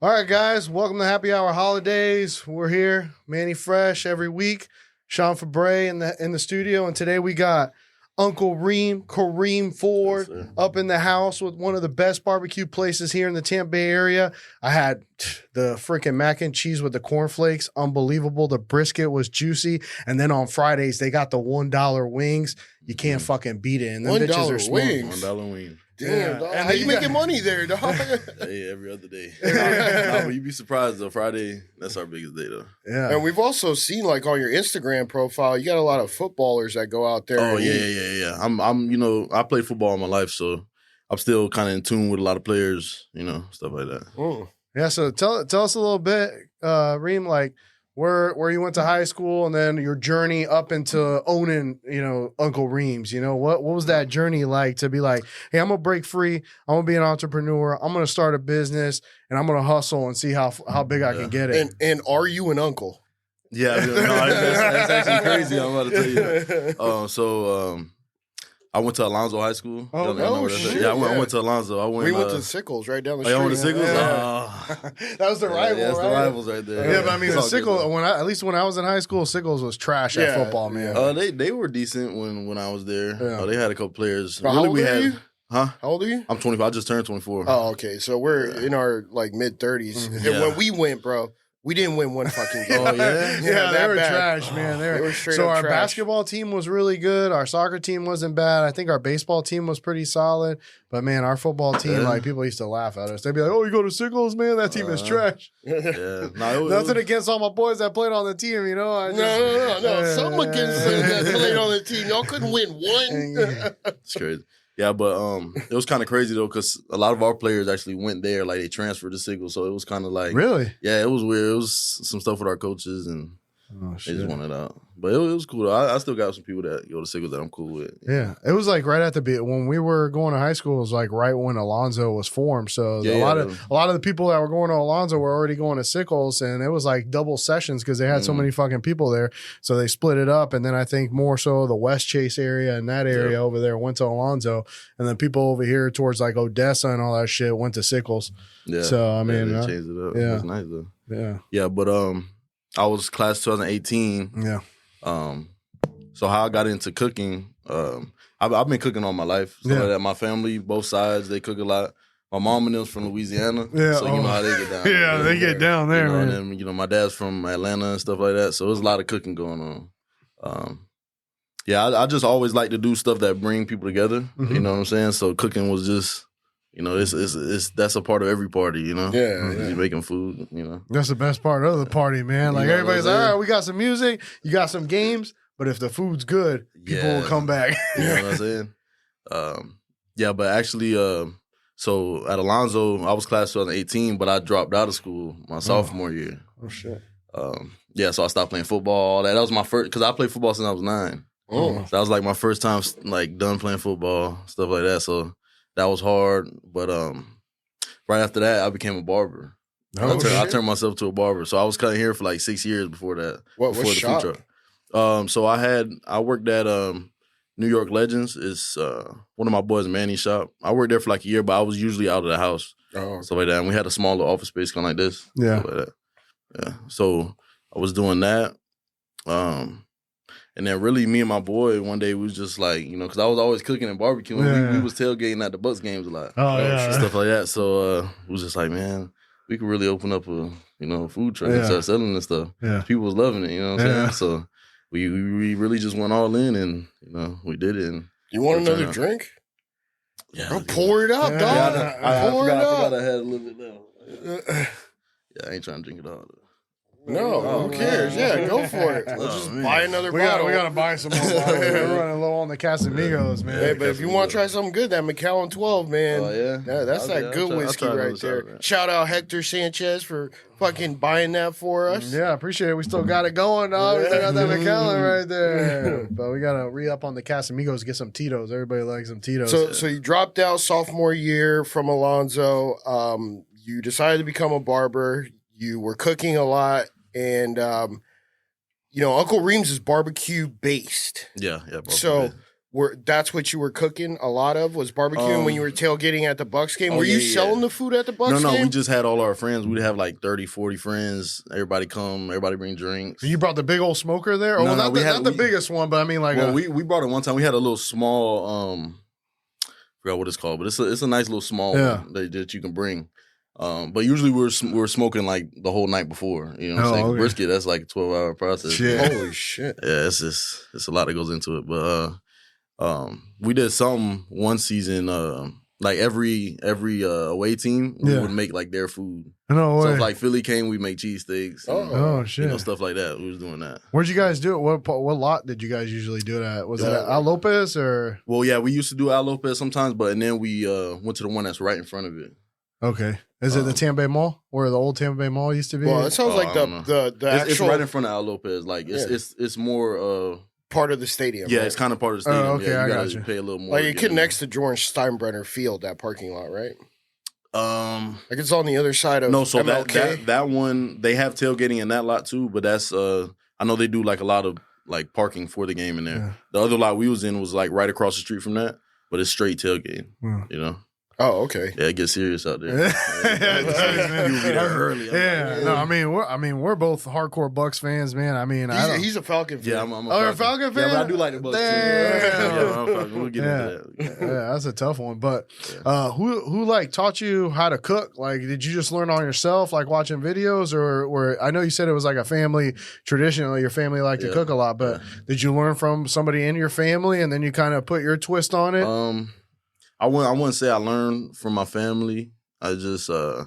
All right, guys, welcome to Happy Hour Holidaze. We're here, Manny Fresh, every week. Sean and Febre in the studio, and today we got Unkle Reem, Kareem Ford, up in the house with one of the best barbecue places here in the Tampa Bay area. I had the freaking mac and cheese with the cornflakes, unbelievable. The brisket was juicy, and then on Fridays they got the $1 wings. You can't fucking beat it. And them bitches are small. $1 wing. Damn, dog. How you making money there, dog? Hey, every other day. But you'd be surprised though. Friday, that's our biggest day though. Yeah. And we've also seen like on your Instagram profile, you got a lot of footballers that go out there. Oh yeah. I'm I played football all my life, so I'm still kind of in tune with a lot of players, stuff like that. Mm. Yeah, so tell us a little bit, Reem, like where you went to high school and then your journey up into owning, Unkle Reem's. What was that journey like to be like, hey, I'm gonna break free, I'm gonna be an entrepreneur, I'm gonna start a business, and I'm gonna hustle and see how big I can get it. And are you an uncle? Yeah, that's actually crazy. I'm about to tell you. I went to Alonzo High School. Shit. Yeah, I went to Alonzo. We went to Sickles right down the street. I went to Sickles? Yeah. That was the rival, that's right? the rivals right there. Yeah, but I mean, the Sickles, at least when I was in high school, Sickles was trash at football, man. They were decent when I was there. Yeah. They had a couple players. How old are you? Huh? How old are you? I'm 25. I just turned 24. Oh, okay. So we're in our mid 30s. Mm-hmm. And when we went, bro, we didn't win one fucking game. Oh, yeah? Yeah, they were trash, man. They were straight so up our trash. basketball team was really good. Our soccer team wasn't bad. I think our baseball team was pretty solid. But, man, our football team, people used to laugh at us. They'd be like, oh, you go to Sickles, man? That team is trash. Yeah. Nothing against all my boys that played on the team, No. Some against that played on the team. Y'all couldn't win one. It's crazy. Yeah, but it was kind of crazy, though, because a lot of our players actually went there. Like, they transferred to Sickles, so it was kind of like... Really? Yeah, it was weird. It was some stuff with our coaches, and they just wanted out. But it was cool, though. I still got some people that go to Sickles that I'm cool with. Yeah. It was like right at the beat. When we were going to high school, it was like right when Alonzo was formed. So a lot of the people that were going to Alonzo were already going to Sickles, and it was like double sessions because they had so many fucking people there. So they split it up. And then I think more so the West Chase area and that area over there went to Alonzo. And then people over here towards like Odessa and all that shit went to Sickles. Yeah. So, I mean, they changed it up. Yeah. It was nice, though. Yeah. Yeah, but I was class 2018. Yeah. So how I got into cooking, I've been cooking all my life. So like that. My family, both sides, they cook a lot. My mom and them's from Louisiana, so you know how they get down. Yeah, they get down there, man. And then, my dad's from Atlanta and stuff like that. So there's a lot of cooking going on. I just always like to do stuff that bring people together. Mm-hmm. You know what I'm saying? So cooking was just... that's a part of every party, Yeah. Making food, That's the best part of the party, man. Like everybody's like, all right, we got some music, you got some games, but if the food's good, people will come back. You know what I'm saying? But actually, so at Alonzo, I was class 2018, but I dropped out of school my sophomore year. Oh, shit. So I stopped playing football, all that. That was my first, because I played football since I was 9. Oh. So that was like my first time, like, done playing football, stuff like that. So that was hard, but right after that, I became a barber. I turned myself to a barber. So I was cutting hair for like 6 years before that. What shop? Food truck. So I worked at New York Legends. It's one of my boys, Manny's shop. I worked there for like a year, but I was usually out of the house. Oh. Stuff like that. And we had a smaller office space kind of like this. Yeah. Stuff like that. Yeah. So I was doing that. And then really me and my boy, one day we was just like, because I was always cooking and barbecuing. Yeah. We was tailgating at the Bucs games a lot. Oh, yeah. Stuff like that. So we was just like, man, we could really open up a, food truck and start selling this stuff. Yeah. People was loving it, you know what I'm saying? So we really just went all in and, we did it. And you want another drink? Yeah. Bro, pour it up, dog. I Pour it up. forgot I had a little bit left. I ain't trying to drink it all. No, who cares? Yeah, go for it. Let's just buy another bottle. We gotta buy some more bottles. We're running low on the Casamigos, man. Hey, but if you want to try something good, that Macallan 12, man. Oh, yeah? That's that good whiskey right there. Shout out Hector Sanchez for fucking buying that for us. Yeah, appreciate it. We still got it going, dog. We still got that Macallan right there. But we gotta re-up on the Casamigos, get some Tito's. Everybody likes some Tito's. So you dropped out sophomore year from Alonzo. You decided to become a barber. You were cooking a lot. And, Unkle Reem's is barbecue based. Yeah. So that's what you were cooking a lot of, was barbecuing when you were tailgating at the Bucs game? Were you selling the food at the Bucs game? No, we just had all our friends. We'd have like 30, 40 friends. Everybody come. Everybody bring drinks. You brought the big old smoker there? No, not the biggest one, but I mean like... Well, we brought it one time. We had a little small... forgot what it's called, but it's a nice little small one that you can bring. But usually we're smoking like the whole night before. You know what I'm saying? Okay. Brisket, that's like a 12-hour process. Shit. Holy shit. Yeah, it's a lot that goes into it. But we did something one season, like every away team, we would make like their food. No way. So if like Philly came, we make cheesesteaks. Oh shit. You know, stuff like that. We was doing that. Where'd you guys do it? What lot did you guys usually do it at? Was it at Al Lopez or? Well, yeah, we used to do Al Lopez sometimes, and then we went to the one that's right in front of it. Okay. Is it the Tampa Bay Mall, where the old Tampa Bay Mall used to be? Well, it sounds like the actual... It's right in front of Al Lopez. Like it's more part of the stadium. Yeah, right? It's kind of part of the stadium. Oh, okay, yeah, I got you. Pay a little more. Like it connects to George Steinbrenner Field, that parking lot, right? Like it's on the other side of MLK. that one, they have tailgating in that lot too, but that's I know they do like a lot of like parking for the game in there. Yeah. The other lot we was in was like right across the street from that, but it's straight tailgating. You know. Oh, okay. Yeah, it gets serious out there. You be there early. No, I mean, we're both hardcore Bucs fans, man. I mean, he's a Falcon fan. Yeah, I'm a Falcon fan. Yeah, but I do like the Bucs too. Yeah, I'm a Falcon. We'll get into that. Yeah, that's a tough one. But who like taught you how to cook? Like, did you just learn on yourself, like watching videos, or I know you said it was like a family tradition. Your family liked to cook a lot, but did you learn from somebody in your family, and then you kind of put your twist on it? I wouldn't say I learned from my family. I just I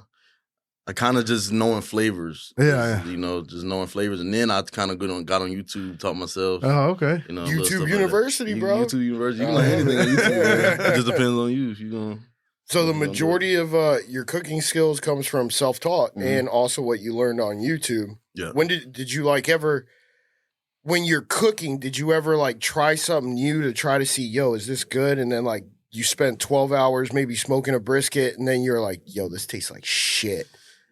kind of just knowing flavors. Yeah. You know, just knowing flavors, and then I kind of got on YouTube, taught myself. Oh, okay. You know, YouTube University, bro. YouTube University. You can learn anything on YouTube. It just depends on you. If you know. So the majority of your cooking skills comes from self-taught and also what you learned on YouTube. Yeah. When did you like ever? When you're cooking, did you ever like try something new to try to see, yo, is this good? And then like you spent 12 hours maybe smoking a brisket, and then you're like, yo, this tastes like shit.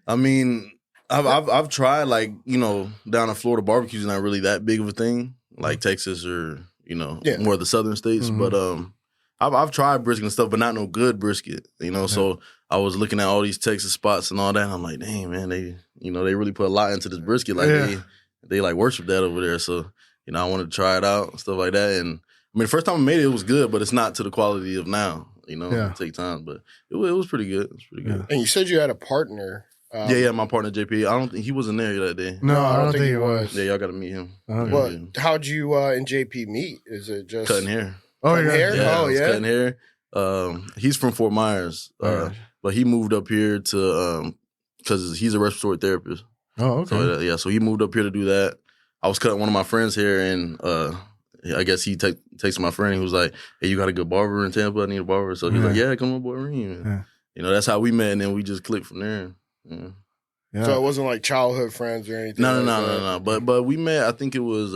I mean, I've tried, like, you know, down in Florida, barbecue's not really that big of a thing, like Texas or, you know, more of the southern states. But I've tried brisket and stuff, but not no good brisket, you know. So I was looking at all these Texas spots and all that, and I'm like, dang, man, they really put a lot into this brisket. Like they like worship that over there. So, you know, I wanted to try it out and stuff like that. And I mean, the first time I made it, it was good, but it's not to the quality of now. You know, it take time, but it was pretty good. It was pretty good. And you said you had a partner. My partner JP. I don't think he wasn't there that day. No, I don't think he was. Yeah, y'all got to meet him. But how'd you and JP meet? Is it just cutting hair? Cutting hair? Yeah, cutting hair. He's from Fort Myers, but he moved up here to because he's a respiratory therapist. Oh, okay. So he moved up here to do that. I was cutting one of my friends' hair, and I guess he texted my friend. He was like, "Hey, you got a good barber in Tampa? I need a barber." So he's like, "Yeah, come on, boy, Reem." Yeah. You know, that's how we met, and then we just clicked from there. Yeah. So it wasn't like childhood friends or anything. No. But we met. I think it was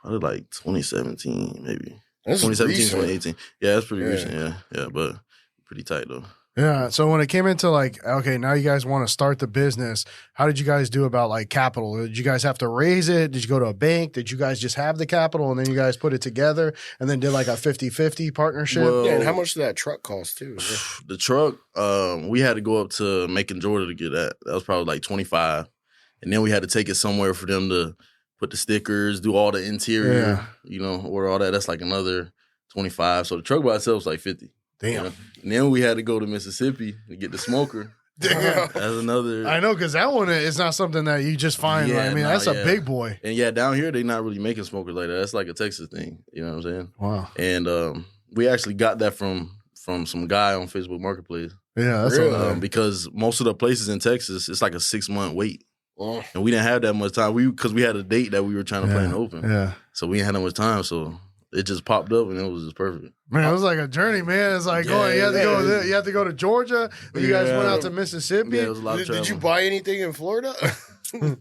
probably like 2017, maybe. That's 2017, recent. 2018. Yeah, that's pretty recent. Yeah, but pretty tight though. Yeah. So when it came into like, okay, now you guys want to start the business, how did you guys do about like capital? Did you guys have to raise it? Did you go to a bank? Did you guys just have the capital and then you guys put it together and then did like a 50-50 partnership? Well, and how much did that truck cost too? The truck, we had to go up to Macon, Georgia to get that. That was probably like $25. And then we had to take it somewhere for them to put the stickers, do all the interior, you know, order all that. That's like another $25. So the truck by itself was like $50. Damn. You know? And then we had to go to Mississippi to get the smoker. Damn. That's another. I know, because that one is not something that you just find. Yeah, I mean, that's a big boy. And down here, they not really making smokers like that. That's like a Texas thing. You know what I'm saying? Wow. And we actually got that from some guy on Facebook Marketplace. Yeah, that's really? Because most of the places in Texas, it's like a 6-month wait. And we didn't have that much time. Because we had a date that we were trying to plan to open. Yeah. So we didn't have that much time. So it just popped up and it was just perfect. Man, it was like a journey, man. It's like you have to go to Georgia. You guys went out to Mississippi. Yeah, it was a lot of travel. Did you buy anything in Florida? No,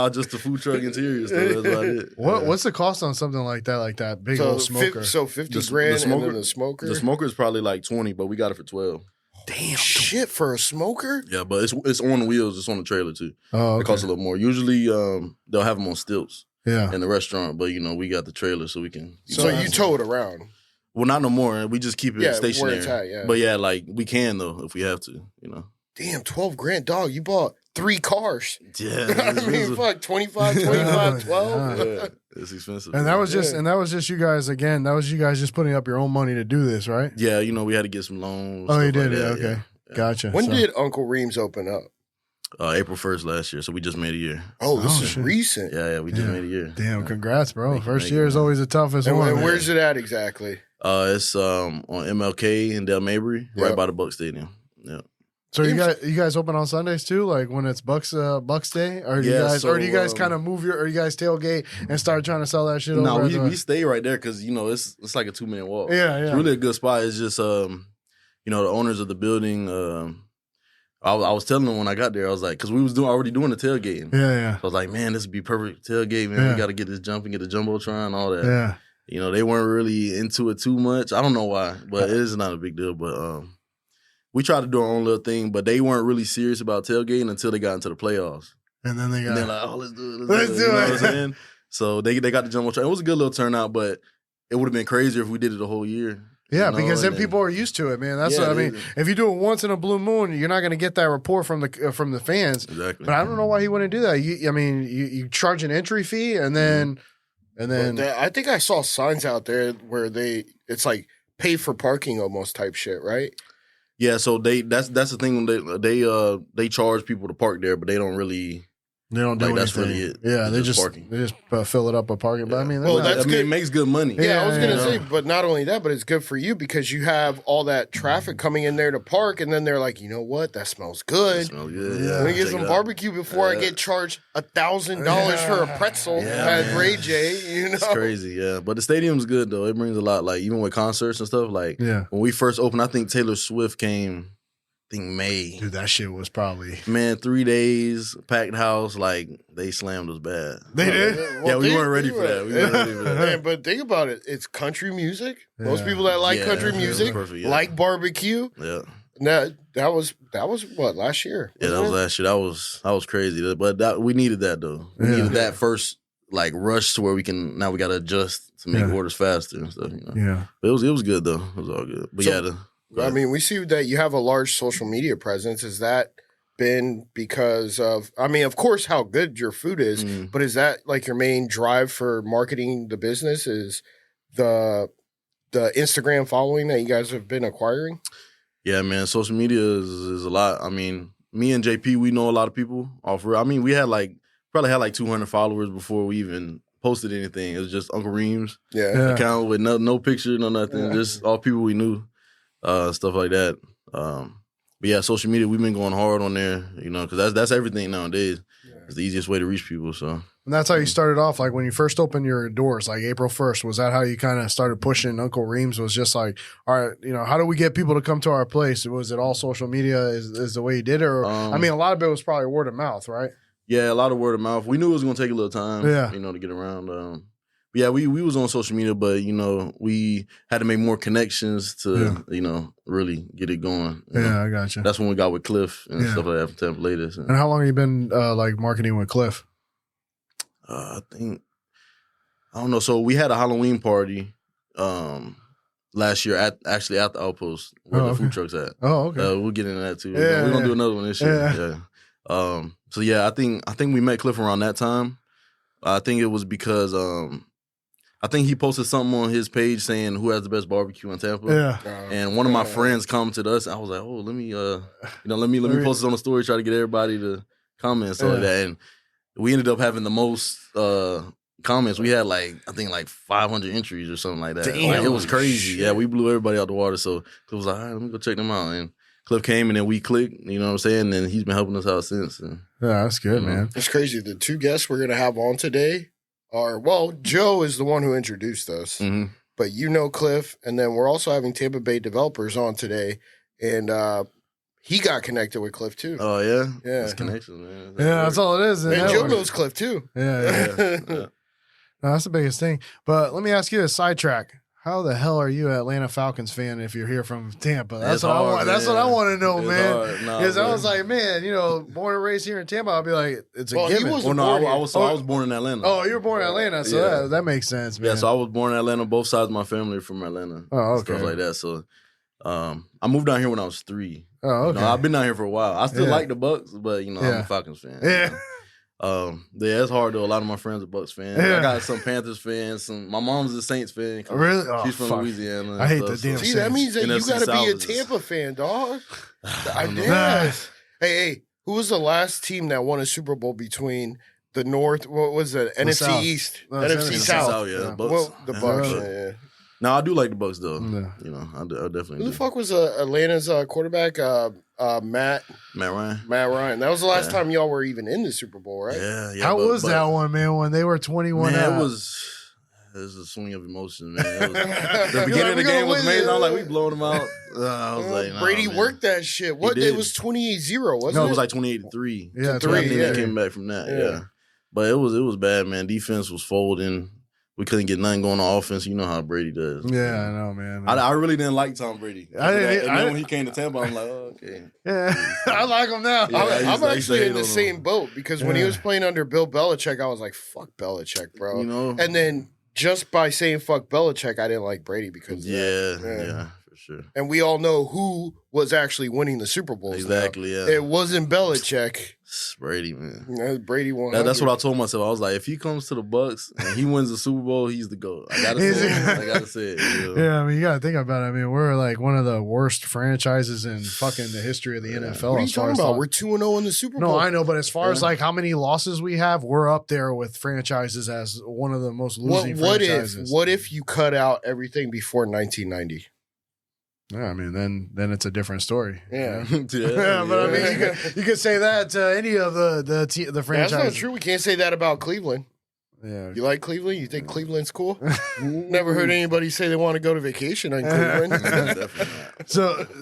just the food truck interior stuff. That's about it. What's the cost on something like that big old smoker? So $50,000 and then the smoker? The smoker is probably like 20, but we got it for 12. Damn. Shit, for a smoker? Yeah, but it's on wheels. It's on the trailer too. Oh, okay. It costs a little more. Usually, they'll have them on stilts. in the restaurant, but we got the trailer so we can. So you tow it around. Well, not no more. We just keep it stationary. Where it's at, yeah. But yeah, like we can though if we have to. Damn, $12,000, dog. You bought 3 cars. Yeah, I mean, fuck, 25, 12. Yeah, it's expensive. And that was just you guys again. That was you guys just putting up your own money to do this, right? Yeah, we had to get some loans. Oh, you did? Like Okay, gotcha. When did Unkle Reem's open up? April 1st last year, so we just made a year. Oh, this is recent. Yeah, we just made a year. Damn, congrats, bro. First year is always the toughest one. And where's it at exactly? It's on MLK in Del Mabry, right by the Bucs Stadium. Yeah. So you guys open on Sundays too, like when it's Bucs Day, or do you guys kind of move or you guys tailgate and start trying to sell that shit? No, we stay right there because it's like a 2-minute walk. Yeah, It's really a good spot. It's just the owners of the building. I was telling them when I got there, I was like, because we was already doing the tailgating. Yeah. So I was like, man, this would be perfect tailgate, man. We got to get this jump and get the jumbotron and all that. Yeah. They weren't really into it too much. I don't know why, but it is not a big deal. But we tried to do our own little thing, but they weren't really serious about tailgating until they got into the playoffs. And then they're like, oh, let's do it. Let's do it. You know what I'm saying? So they got the jumbotron. It was a good little turnout, but it would have been crazier if we did it the whole year. Yeah, because then people are used to it, man. That's what I mean. If you do it once in a blue moon, you're not going to get that rapport from the fans. Exactly. But I don't know why he wouldn't do that. You charge an entry fee and then I think I saw signs out there where it's like pay for parking almost type shit, right? Yeah, so that's the thing. They charge people to park there, but they don't really. They don't do anything. That's really it. Yeah, they just fill it up with parking. But I mean, that's good. It makes good money. Yeah, I was gonna say, but not only that, but it's good for you because you have all that traffic coming in there to park, and then they're like, you know what, that smells good. Smells good. Let me get some barbecue before I get charged $1,000 for a pretzel at Ray J. It's crazy. Yeah, but the stadium's good though. It brings a lot. Like even with concerts and stuff. Like when we first opened, I think Taylor Swift came. I think May. Dude, that shit was probably 3 days, packed house, like they slammed us bad. They did? Well, we weren't ready for that. Man, but think about it. It's country music. Most people that like country music like barbecue. Yeah. That was what, last year? Yeah, that was last year. That was crazy. But we needed that though. We needed that first like rush to where we gotta adjust to make orders faster and stuff. Yeah. But it was good though. It was all good. But I mean, we see that you have a large social media presence. Has that been because of, of course, how good your food is, but is that like your main drive for marketing the business is the Instagram following that you guys have been acquiring? Yeah, man, social media is a lot. I mean, me and JP, we know a lot of people off real. I mean, we had probably had 200 followers before we even posted anything. It was just Unkle Reem's account with no picture, no nothing, just all people we knew. Stuff like that. But yeah, social media, we've been going hard on there, because that's everything nowadays. It's the easiest way to reach people. So, and that's how you started off. Like when you first opened your doors, like April 1st, was that how you kind of started pushing Unkle Reem's? Was just like, all right, how do we get people to come to our place? Was it all social media? Is the way you did it? Or a lot of it was probably word of mouth, right? Yeah, a lot of word of mouth. We knew it was going to take a little time, to get around. But yeah, we was on social media, but we had to make more connections to really get it going. Yeah, I got you. That's when we got with Cliff and stuff like that from Tampa Bay. And how long have you been marketing with Cliff? I think I don't know. So we had a Halloween party last year at the Outpost where the food truck's at. Oh, okay. We'll get into that too. Yeah, we're gonna do another one this year. Yeah. So yeah, I think we met Cliff around that time. I think it was because I think he posted something on his page saying who has the best barbecue in Tampa. Yeah. And one of my friends commented us. I was like, oh, let me post this on the story, try to get everybody to comment and stuff like that. And we ended up having the most comments. We had I think 500 entries or something like that. Damn. It was crazy. Shit. Yeah, we blew everybody out the water. So Cliff was like, all right, let me go check them out. And Cliff came and then we clicked, you know what I'm saying? And he's been helping us out since. And, yeah, that's good, man. It's crazy. The two guests we're going to have on today Joe is the one who introduced us, but Cliff, and then we're also having Tampa Bay developers on today, and he got connected with Cliff too. Oh yeah, yeah, it's connection, man. That's all it is. And Joe knows Cliff too. Yeah. No, that's the biggest thing. But let me ask you a sidetrack. how the hell are you an Atlanta Falcons fan if you're here from Tampa? That's It's what I hard, want. That's what I man. want to know, It's man. hard. Nah, Because I bro. was like, man, born and raised here in Tampa, I'll be like, it's a Well, he given. was- Well, no, I born was here. I was born in Atlanta. Oh, you were born in Atlanta, so Yeah. that makes sense, man. Yeah, so I was born in Atlanta. Both sides of my family are from Atlanta. Oh, okay. Stuff like that. So I moved down here when I was 3. Oh, okay. I've been down here for a while. I still Yeah. like the Bucs, but I'm Yeah. a Falcons fan. Yeah. Yeah, it's hard though. A lot of my friends are Bucs fans. Yeah. I got some Panthers fans. My mom's a Saints fan. Really? Oh, She's from fuck. Louisiana. and I hate stuff, the damn See, that means that you NFC got to be a South is- Tampa fan, dog. I don't know. guess. Hey, who was the last team that won a Super Bowl between the North? What was it? NFC South. East, No, it's NFC NFC South. South, yeah. Yeah. Bucs. Well, the Bucs. Yeah. No, I do like the Bucs though. Yeah. I definitely Who do. the fuck was Atlanta's quarterback? Matt Matt Ryan. Ryan. That was the last Yeah. time y'all were even in the Super Bowl, right? Yeah. How but- was but- that one, man, when they were 21 Man, out? it was a swing of emotions, man. It was, You're the like, beginning "We of the gonna game was win amazing. it." I was like, we blowing them out. I was like, nah, Brady man. worked that shit. What? He It did. was 28-0, wasn't No, it? it was like 28-3. Yeah, to three, And then yeah. they came back from that. Yeah. Yeah. But it was bad, man. Defense was folding. We couldn't get nothing going on offense. You know how Brady does. Yeah, I know, man. I really didn't like Tom Brady. I didn't- And then I- when he came to Tampa, I'm like, oh, okay. yeah. I like him now. Yeah, I used I'm to actually hate in the on same him. boat because when he Yeah. was playing under Bill Belichick, I was like, fuck Belichick, bro. You know? And then just by saying fuck Belichick, I didn't like Brady because of that. Yeah, for sure. And we all know who was actually winning the Super Bowls. now. Exactly, yeah. It wasn't Belichick. It's Brady, man. Brady won. That's what I told myself. I was like, if he comes to the Bucs and he wins the Super Bowl, he's the GOAT. I gotta say it. I gotta say it. You know? Yeah, I mean, you got to think about it. I mean, we're like one of the worst franchises in fucking the history of the NFL. What are you as far talking as about? like- We're 2-0 in the Super Bowl. No, I know, but as far as Yeah. like how many losses we have, we're up there with franchises as one of the most losing What franchises. if you cut out everything before 1990? Yeah, I mean, then it's a different story. Yeah. Yeah, but I mean, you could say that to any of the That's franchises. not true. We can't say that about Cleveland. Yeah. You like Cleveland? You think Cleveland's cool? Never heard anybody say they want to go to vacation in Cleveland. Definitely not.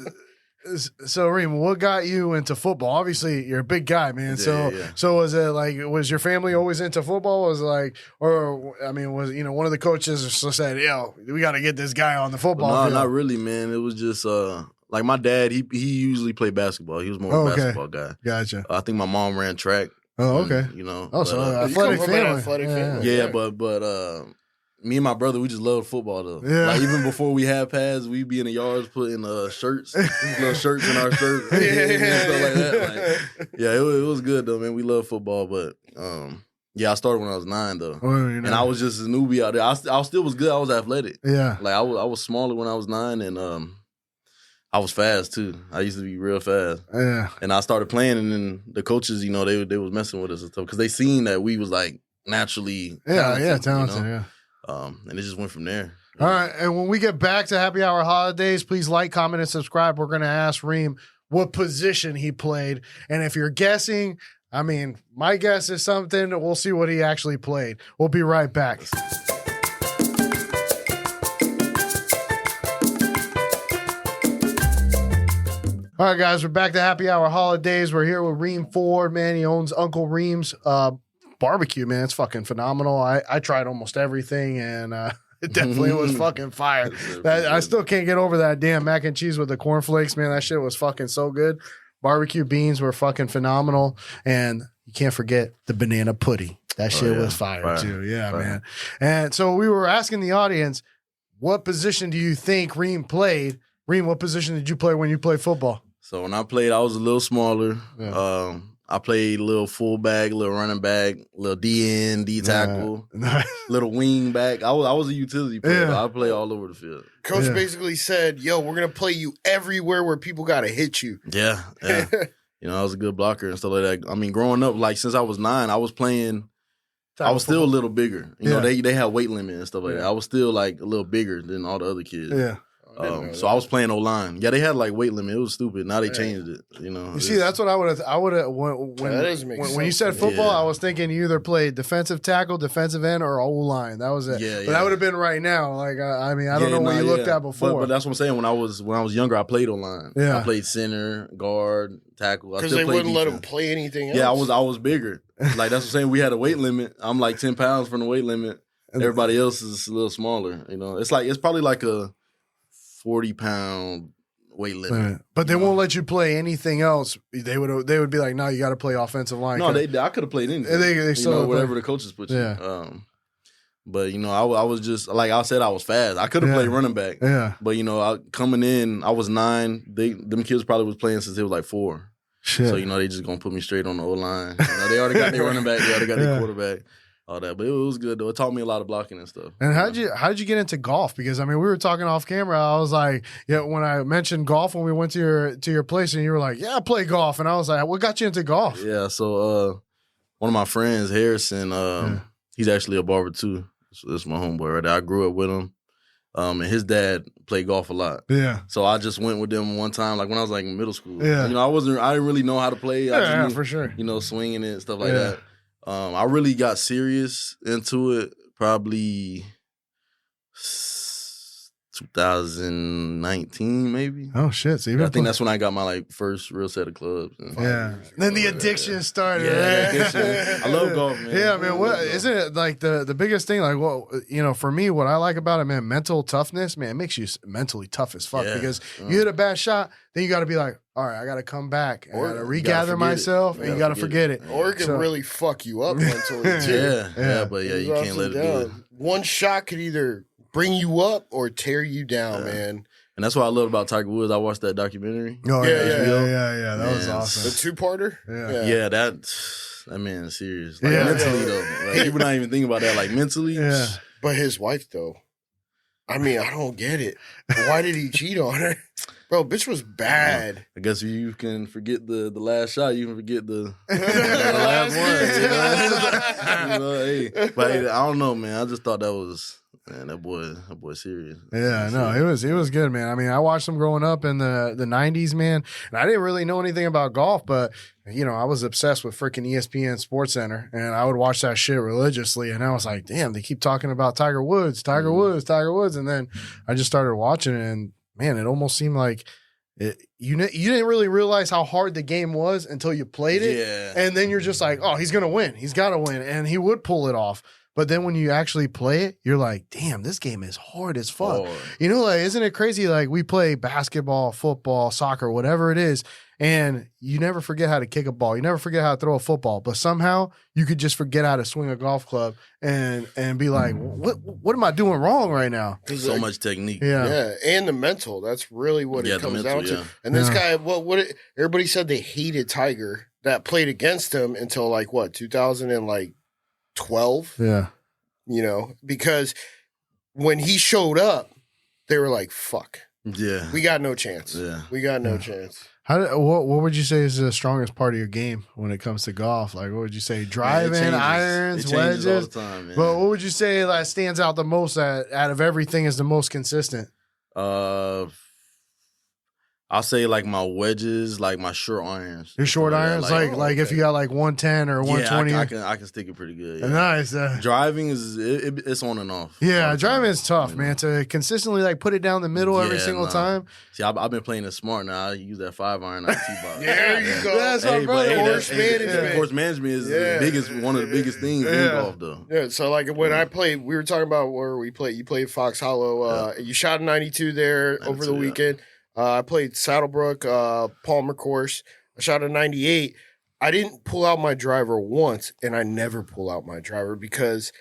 So Reem, what got you into football? Obviously, you're a big guy, man. Yeah. So was it like, was your family always into football? Was it like, or I mean, was one of the coaches just said, "Yo, we got to get this guy on the football No, field"? not really, man. It was just like my dad. He usually played basketball. He was more of a Okay. basketball guy. Gotcha. I think my mom ran track. Oh, and, okay. You know. Oh, so You athletic come from an family. athletic Yeah. family. yeah, but me and my brother, we just loved football though. Yeah. Like even before we had pads, we'd be in the yards putting shirts, little shirts in our shirts, and stuff like that. Like, yeah, it was good though, man. We love football, but yeah, I started when I was 9 though, and I was just a newbie out there. I still was good. I was athletic. Yeah. Like I was smaller when I was 9, and I was fast too. I used to be real fast. Yeah. And I started playing, and then the coaches, they was messing with us and stuff because they seen that we was like naturally Talented. you know? Yeah. And it just went from there. All right. And when we get back to Happy Hour Holidays, please like, comment, and subscribe. We're going to ask Reem what position he played. And if you're guessing, I mean, my guess is something. We'll see what he actually played. We'll be right back. All right, guys, we're back to Happy Hour Holidays. We're here with Reem Ford, man. He owns Unkle Reem's barbecue, man. It's fucking phenomenal. I tried almost everything, and it definitely was fucking fire. I still can't get over that damn mac and cheese with the cornflakes, man. That shit was fucking so good. Barbecue beans were fucking phenomenal, and you can't forget the banana pudding. That shit was fire too. Yeah, Fire. man. And so we were asking the audience, what position do you think Reem played? Reem, what position did you play when you played football? So when I played, I was a little smaller. Yeah. I played a little fullback, a little running back, a little DN, D tackle, little wing back. I was a utility player. Yeah. I play all over the field. Coach Yeah. basically said, yo, we're going to play you everywhere where people got to hit you. Yeah. I was a good blocker and stuff like that. I mean, growing up, like since I was 9, I was playing. I was still a little bigger. You know, they had weight limit and stuff like that. I was still like a little bigger than all the other kids. Yeah. So I was playing O-line. Yeah, they had like weight limit. It was stupid. Now they changed it. You know. You see, that's what I would have. That doesn't make when you sense said to me. football, Yeah. I was thinking you either played defensive tackle, defensive end, or O line. That was it. Yeah, But yeah. that would have been right now. Like I mean, I don't know what you looked at before. But that's what I'm saying. When I was younger, I played O-line. Yeah. I played center, guard, tackle. I Because still they played wouldn't let defense. him play anything else. Yeah, I was bigger. Like that's what I'm saying. We had a weight limit. I'm like 10 pounds from the weight limit. everybody else is a little smaller. You know, it's probably like a 40-pound weight limit. But they won't let you play anything else. They would be like, no, you got to play offensive line. No, I could have played anything. They still whatever the coaches put you. Yeah. But I was just like I said, I was fast. I could have played running back. Yeah. But coming in, I was 9. Them kids probably was playing since they was like 4. Shit. So they just gonna put me straight on the O line. They already got their running back. They already got their quarterback. All that, but it was good though. It taught me a lot of blocking and stuff. And how'd you get into golf? Because we were talking off camera. I was like, when I mentioned golf when we went to your place, and you were like, yeah, I play golf, and I was like, what got you into golf? Yeah, so one of my friends, Harrison, he's actually a barber too. So this is my homeboy right there. I grew up with him, and his dad played golf a lot. Yeah. So I just went with them one time, like when I was like in middle school. Yeah. I didn't really know how to play. I just knew, for sure. Swinging it and stuff like that. I really got serious into it probably 2019, maybe. Oh shit! So I think that's when I got my first real set of clubs. Then the addiction started. Yeah, addiction. I love golf, man. Yeah, man. What isn't it like the biggest thing? Like, for me, what I like about it, man, mental toughness, man, it makes you mentally tough as fuck because you hit a bad shot, then you got to be like, all right, I got to come back. I got to regather myself, and you got to forget it. Or it can really fuck you up mentally too. But you can't let it do it. One shot could either bring you up or tear you down, man. And that's what I love about Tiger Woods. I watched that documentary. Oh, yeah. That was awesome. The 2-parter? Yeah, that man is serious. Mentally, though. People not even thinking about that. Mentally. Yeah. But his wife, though. I don't get it. Why did he cheat on her? Bro, bitch was bad. I guess if you can forget the last shot, you can forget the last one. But I don't know, man. I just thought that was, man, that boy serious. Yeah, no, it was good, man. I watched him growing up in the 90s, man. And I didn't really know anything about golf, but I was obsessed with freaking ESPN Sports Center, and I would watch that shit religiously. And I was like, damn, they keep talking about Tiger Woods. And then I just started watching it, and man, it almost seemed like you didn't really realize how hard the game was until you played it. Yeah. And then you're just like, oh, he's going to win. He's got to win. And he would pull it off. But then when you actually play it, you're like, damn, this game is hard as fuck. Isn't it crazy? We play basketball, football, soccer, whatever it is, and you never forget how to kick a ball. You never forget how to throw a football. But somehow you could just forget how to swing a golf club and be like, what am I doing wrong right now? So much technique. Yeah. And the mental. That's really what it comes down to. And this guy, everybody said they hated Tiger that played against him until 2012. Yeah. Because when he showed up, they were like, fuck. Yeah. We got no chance. Yeah. We got no chance. What would you say is the strongest part of your game when it comes to golf? What would you say? Driving, irons, wedges? All the time, man. But what would you say stands out the most out of everything is the most consistent? I'll say my wedges, my short irons. Your short irons, if you got 110 or 120. Yeah, I can stick it pretty good. Yeah. Nice. Driving it's on and off. Yeah, driving is tough, man. To consistently put it down the middle every single time. See, I've been playing it smart now. I use that 5-iron, not T-box. There you go. That's my brother. Course management. Course management is one of the biggest things in golf, though. Yeah. So when I played, we were talking about where we played. You played Fox Hollow. You shot a 92 there over the weekend. I played Saddlebrook, Palmer course. I shot a 98. I didn't pull out my driver once, and I never pull out my driver because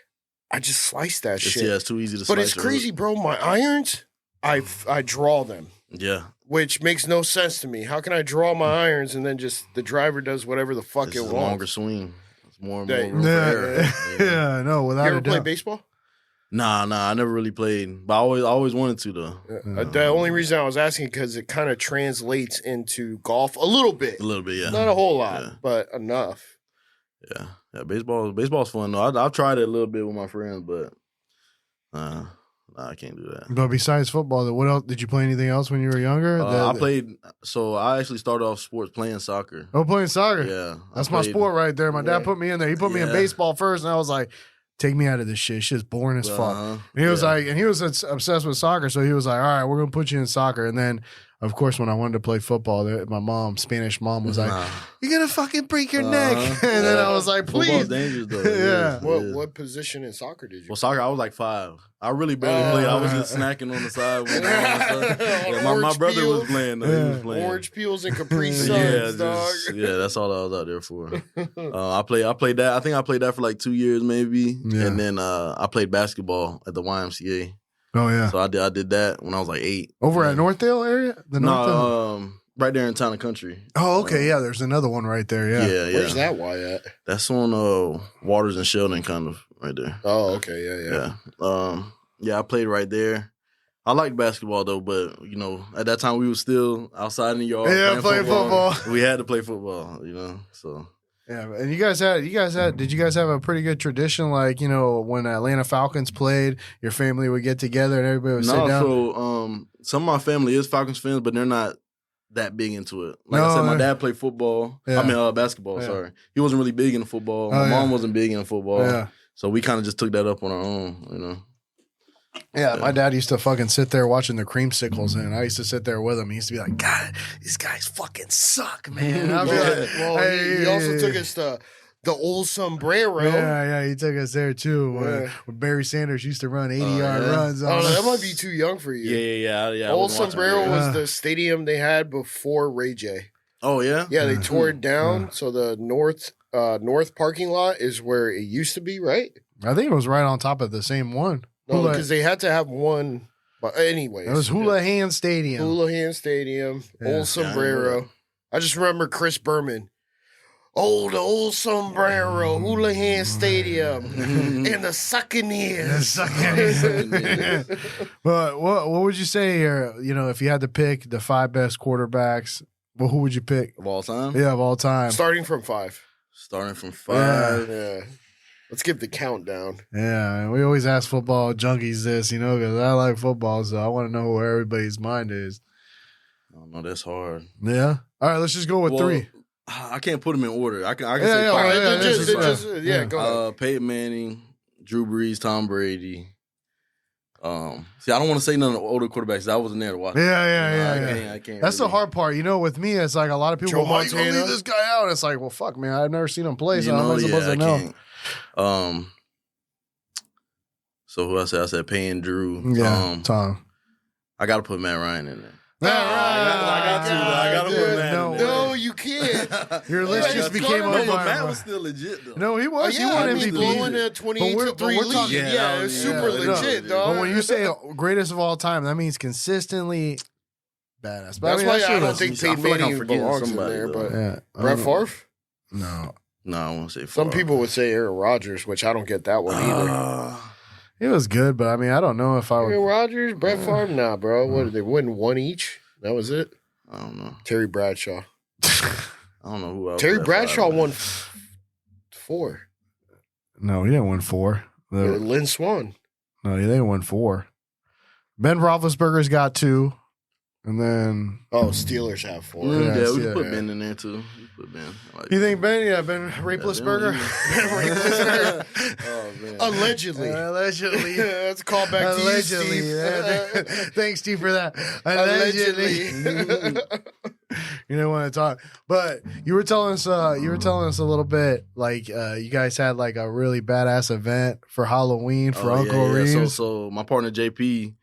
I just sliced that shit. Yeah, it's too easy to slice. But it's crazy, bro. My irons, I draw them. Yeah. Which makes no sense to me. How can I draw my irons and then just the driver does whatever the fuck it wants? It's a longer swing. It's more and more room for error. Yeah, no, without you ever play baseball? Nah, I never really played, but I always wanted to though. The only reason I was asking because it kind of translates into golf a little bit. Yeah. Not a whole lot, but enough. Yeah. Baseball's fun though. I've tried it a little bit with my friends, but I can't do that. But besides football, what else? Did you play anything else when you were younger? I played. So I actually started off sports playing soccer. Oh, playing soccer. Yeah, that's my sport right there. My dad put me in there. He put me in baseball first, and I was like, take me out of this shit. Shit's boring as fuck. And he was obsessed with soccer. So he was like, all right, we're going to put you in soccer. And then of course, when I wanted to play football, my mom, Spanish mom, was like, "You're gonna fucking break your neck," and then I was like, "Please." Football's dangerous though. Yeah. What position in soccer did you? Well, soccer, I was like 5. I really barely played. I was just snacking on the side. With my brother was playing. Though. He was playing. Orange peels and Capri Suns, dog. That's all I was out there for. I played that. I think I played that for like 2 years maybe, and then I played basketball at the YMCA. Oh yeah. So I did that when I was like 8. Over at Northdale area? Right there in Town and Country. Oh, okay. Yeah, there's another one right there. Yeah. Where's that Y at? That's on Waters and Sheldon, kind of right there. Oh, okay. Yeah. I played right there. I liked basketball though, but at that time we were still outside in the yard. Yeah, playing football. We had to play football, so. Yeah, and you guys had. Did you guys have a pretty good tradition? Like, when Atlanta Falcons played, your family would get together and everybody would sit down. So some of my family is Falcons fans, but they're not that big into it. Like I said, my dad played football. Yeah. I mean, basketball. Yeah. Sorry, he wasn't really big into football. My mom wasn't big into football. Yeah. So we kind of just took that up on our own. Yeah, my dad used to fucking sit there watching the creamsicles, and I used to sit there with him. He used to be like, "God, these guys fucking suck, man." I'd be like, he also took us to the old sombrero. Yeah, he took us there too. Where Barry Sanders used to run 80-yard runs. Oh, that might be too young for you. Yeah. Old sombrero was the stadium they had before Ray J. Oh yeah, yeah. They tore it down, so the north parking lot is where it used to be, right? I think it was right on top of the same one. No, because they had to have one. But anyway, it was Houlihan Stadium. Old sombrero. I just remember Chris Berman. Oh, the old sombrero, Houlihan Stadium, and the Succaneers. But what would you say? If you had to pick the 5 best quarterbacks, well, who would you pick of all time? Yeah, of all time. Starting from 5. Yeah. Let's give the countdown. Yeah, we always ask football junkies this, because I like football, so I want to know where everybody's mind is. I don't know, that's hard. Yeah. All right, let's just go with 3. I can't put them in order. I can say go ahead. Peyton Manning, Drew Brees, Tom Brady. I don't want to say none of the older quarterbacks. I wasn't there to watch. Yeah. I can't. That's the hard part. With me, it's like a lot of people Joe go, "You gonna leave this guy out?" It's like, well, fuck, man, I've never seen him play, so I'm not supposed to know. So who I said Payne, Drew. Yeah, Tom. I got to put Matt Ryan in there. I got to put Matt in there. No, you can't. Your list just became over. Matt was still legit, though. No, he was. He won MVP. Blowing a 28-3 lead. Yeah, it was super legit, dog. But when you say greatest of all time, that means consistently badass. That's why I don't think Peyton Manning belongs in there. But Brett Favre? No, I won't say Favre. Some people would say Aaron Rodgers, which I don't get that one either. He was good, but I don't know if I would. Aaron Rodgers, Brett Favre? Nah, bro. What did they win? 1 each? That was it? I don't know. Terry Bradshaw. I don't know who else. Terry Bradshaw won 4. No, he didn't win 4. Lynn Swann. No, he didn't win 4. Ben Roethlisberger's got 2. And then Steelers have 4. We can put Ben in there too. You think Ben? Yeah, Ben Raplesberger. Oh man. Allegedly. Let's call back to you, Steve. Thanks, Steve, for that. Allegedly. You don't want to talk, but you were telling us a little bit like you guys had like a really badass event for Halloween for Unkle Reem. So my partner JP.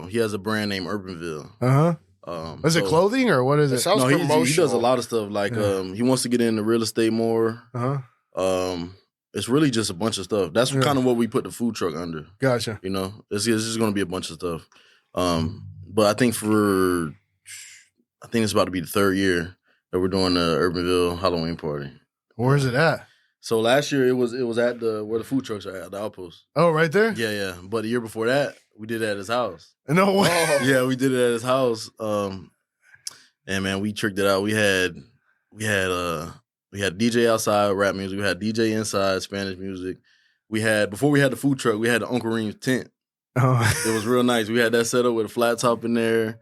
He has a brand named Urbanville. Is it clothing or what is it? Sounds promotional. He does a lot of stuff. Like he wants to get into real estate more. It's really just a bunch of stuff. That's kind of what we put the food truck under. Gotcha. It's just going to be a bunch of stuff. But I think it's about to be the 3rd year that we're doing the Urbanville Halloween party. Where is it at? So last year it was at where the food trucks are at, the Outpost. Oh, right there? Yeah. But the year before that, we did it at his house. No way. Yeah, we did it at his house. And man, we tricked it out. We had DJ outside, rap music. We had DJ inside, Spanish music. Before we had the food truck, we had the Unkle Reem tent. It was real nice. We had that set up with a flat top in there.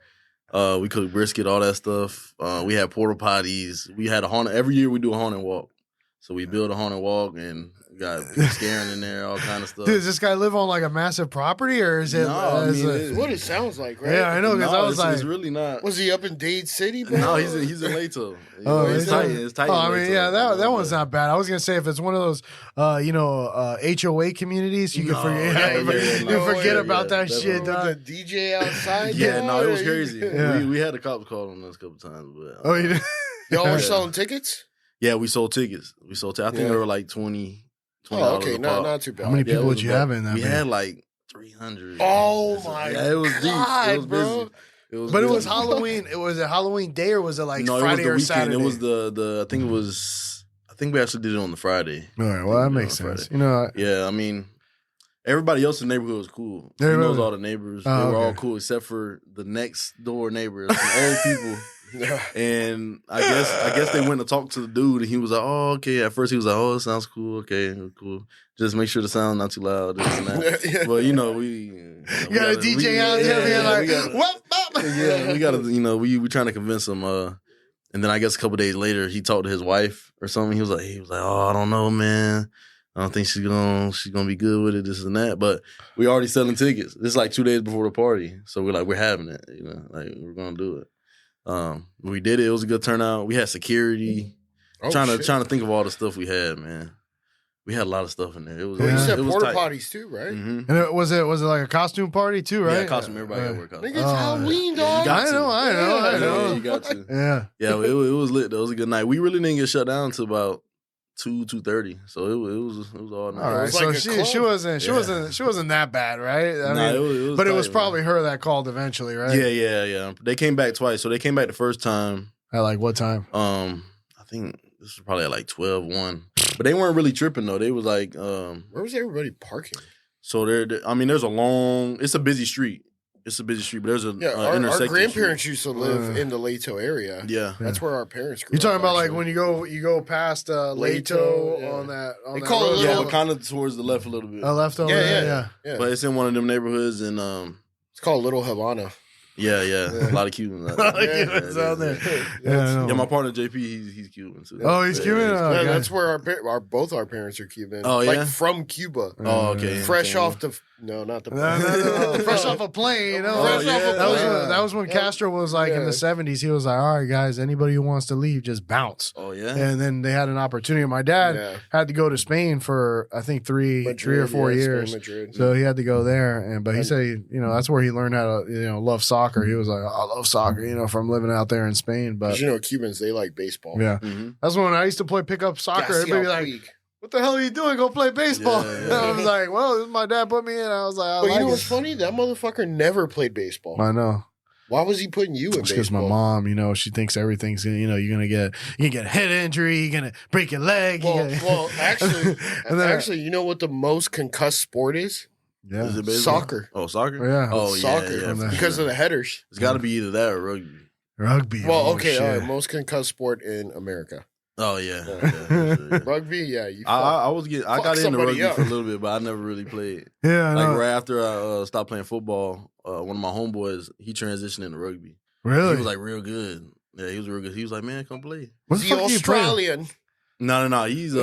We cooked brisket, all that stuff. We had porta potties. We had a haunted. Every year we do a haunted walk. So we build a haunted walk and got people scaring in there, all kind of stuff. Dude, does this guy live on like a massive property or is it? No, I mean, It's what it sounds like, right? Yeah, I know because I was like, it's really not. Was he up in Dade City, bro? No, he's in Lato. Oh, It's tight. It's tight. Oh, I in mean, Lato. yeah, that one's not bad. I was gonna say if it's one of those, HOA communities, you can forget about that shit, With dog. the DJ outside. Yeah, dog? no, it was crazy. Yeah. We had the cops call on us a couple times, but Oh, you did? Y'all were Yeah. selling tickets? yeah, we sold tickets. I think Yeah. there were like 20 Oh, okay, a pop. not too bad. How many Yeah, it people was would you about- have in that? We band? had like 300. Oh my Yeah, it was deep. God, It was bro. busy. But it busy. was Halloween. It was a Halloween day, or was it like No, Friday it or was the weekend. Saturday? It was the I think we actually did it on the Friday. All right, well that Yeah, makes Friday. sense. You know, Yeah, I mean, everybody else in the neighborhood was cool. He Everybody- knows all the neighbors. Oh, They were all okay. cool except for the next door neighbor, some old people. Yeah. And I guess they went to talk to the dude, and he was like, "Oh, okay." At first, he was like, "Oh, it sounds cool. Okay, cool. Just make sure the sound not too loud." This and that. Yeah. But we you got a DJ out there being like, "What?" Yeah, we gotta, we trying to convince him. And then I guess a couple days later, he talked to his wife or something. He was like, "Oh, I don't know, man. I don't think she's gonna be good with it, this and that." But we already selling tickets. This is like 2 days before the party, so we're having it. Like we're gonna do it. We did it. It was a good turnout. We had security. Oh, trying shit. to think of all the stuff we had, man. We had a lot of stuff in there. It was. Well, you Yeah. said it was porta tight. potties too, right? Mhm. And was it like a costume party too, right? Yeah, costume. Everybody got to wear costume. Nigga, it's Oh, Halloween, yeah, dog. you got I know, I know. Yeah, you got to. Yeah. Yeah, it was lit though. It was a good night. We really didn't get shut down until about 2:30. So it was all night. All right, was so like a she club. she wasn't that bad, right? I Nah, mean, it was but it was tight, probably her that called eventually, right? man. Yeah. They came back twice. So they came back the first time. At like what time? I think this was probably at like 12:01. But they weren't really tripping though. They was like, Where was everybody parking? so there's it's a busy street. It's a busy street, but there's a Yeah, our intersecting grandparents street. used to live in the Lato area. Yeah. That's where our parents grew You're talking up, about like actually. when you go past Lato Lato, yeah. on that. On They that call it road. little- Yeah, but kind of towards the left a little bit. Left over Yeah, there. yeah. Yeah. Yeah. But it's in one of them neighborhoods, and It's called Little Havana. yeah, a lot of Cubans out A lot of there. Cubans out there. Yeah, Yeah, I know. Yeah, my partner JP, he's Cuban too. Oh, he's Cuban? Yeah, Oh, Yeah, okay. that's where both our parents are Cuban. Oh, yeah? Like from Cuba. Oh, okay. Fresh Okay. off the not the No. Fresh off a plane, you know. Fresh off a plane. That was when Castro was like in Yeah. the 70s. He was like, "All right, guys, anybody who wants to leave, just bounce." Oh yeah. And then they had an opportunity. My dad Yeah. had to go to Spain for I think three or 4 yeah, years. Spain, Madrid. So he had to go there, but he said, that's where he learned how to, love soccer. He was like, I love soccer, from living out there in Spain. But 'Cause Cubans, they like baseball. yeah, Mhm. that's when I used to play pickup soccer. Everybody be like, "What the hell are you doing? Go play baseball." Yeah. I was like, "Well, this is my dad put me in." I was like, But "I you know like what's it." funny? That motherfucker never played baseball. I know. Why was he putting you in It's because my baseball? mom, she thinks everything's, you're gonna get a head injury, you're gonna break your leg. Well, actually, And then- actually, you know what the most concussed sport is? yeah, Is it baseball? Soccer. Oh, soccer. Yeah. Oh, Soccer. yeah. And Because of the headers. It's got to be either that or rugby. rugby. Well, oh, okay, shit. all right, most concussed sport in America. Oh yeah. Yeah. Yeah, for sure, yeah. Rugby, yeah, you I fuck got into somebody rugby up. for a little bit, but I never really played. Yeah, I Like know. right after I stopped playing football, one of my homeboys he transitioned into rugby. Really? He was like real good. Yeah, he was real good. He was like, "Man, come play." What the the fuck are you playing? Australian. No. He's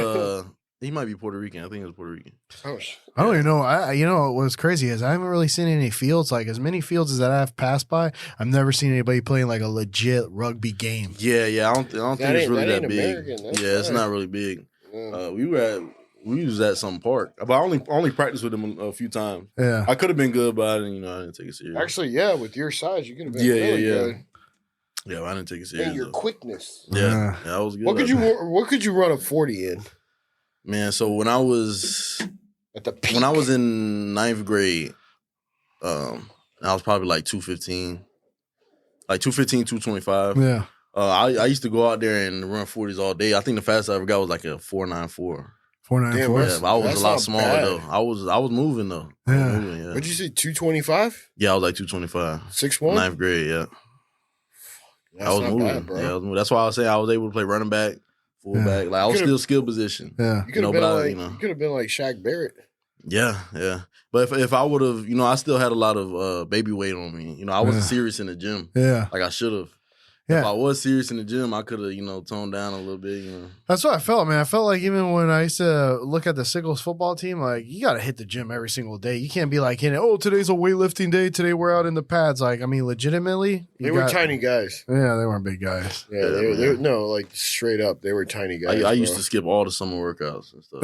he might be Puerto Rican. I think he was Puerto Rican. Oh, I don't even know. What's crazy is I haven't really seen any fields, like as many fields as that I've passed by. I've never seen anybody playing like a legit rugby game. Yeah. I don't think it's really that that ain't big. American. That's Yeah, it's fine. not really big. Yeah. We was at some park, but I only practiced with him a few times. Yeah. I could have been good, but I didn't take it serious. Actually, yeah, with your size, you could have been Yeah, really yeah. good. Yeah, but I didn't take it serious. And your though. quickness. Yeah, I was good. What could at you run a 40 in Man, so when I was at the peak? in ninth grade, I was probably like 215. Like 215, 225. Yeah. I used to go out there and run 40s all day. I think the fastest I ever got was like a 494. 494. Yeah, but I was That's a lot not smaller bad. though. I was moving though. I was Yeah. moving, What'd you say, 225? Yeah, I was like 225. 6'1"? Ninth grade, yeah. That's I was not moving. bad, bro. Yeah, I was moving. That's why I was saying I was able to play running back, fullback. Like I was Could've- still skill position. Yeah. You could have No, been but like you you could have been like Shaq Barrett. Yeah. But if I would have, I still had a lot of baby weight on me. I wasn't Yeah. serious in the gym Yeah. like I should have. If I was serious in the gym, I could have, toned down a little bit, That's what I felt, man. I felt like even when I used to look at the Sickles football team, like, you got to hit the gym every single day. You can't be like, today's a weightlifting day. Today we're out in the pads. Like, I mean, legitimately. They were tiny guys. Yeah, they weren't big guys. Yeah, they no, like straight up, they were tiny guys. I used to skip all the summer workouts and stuff.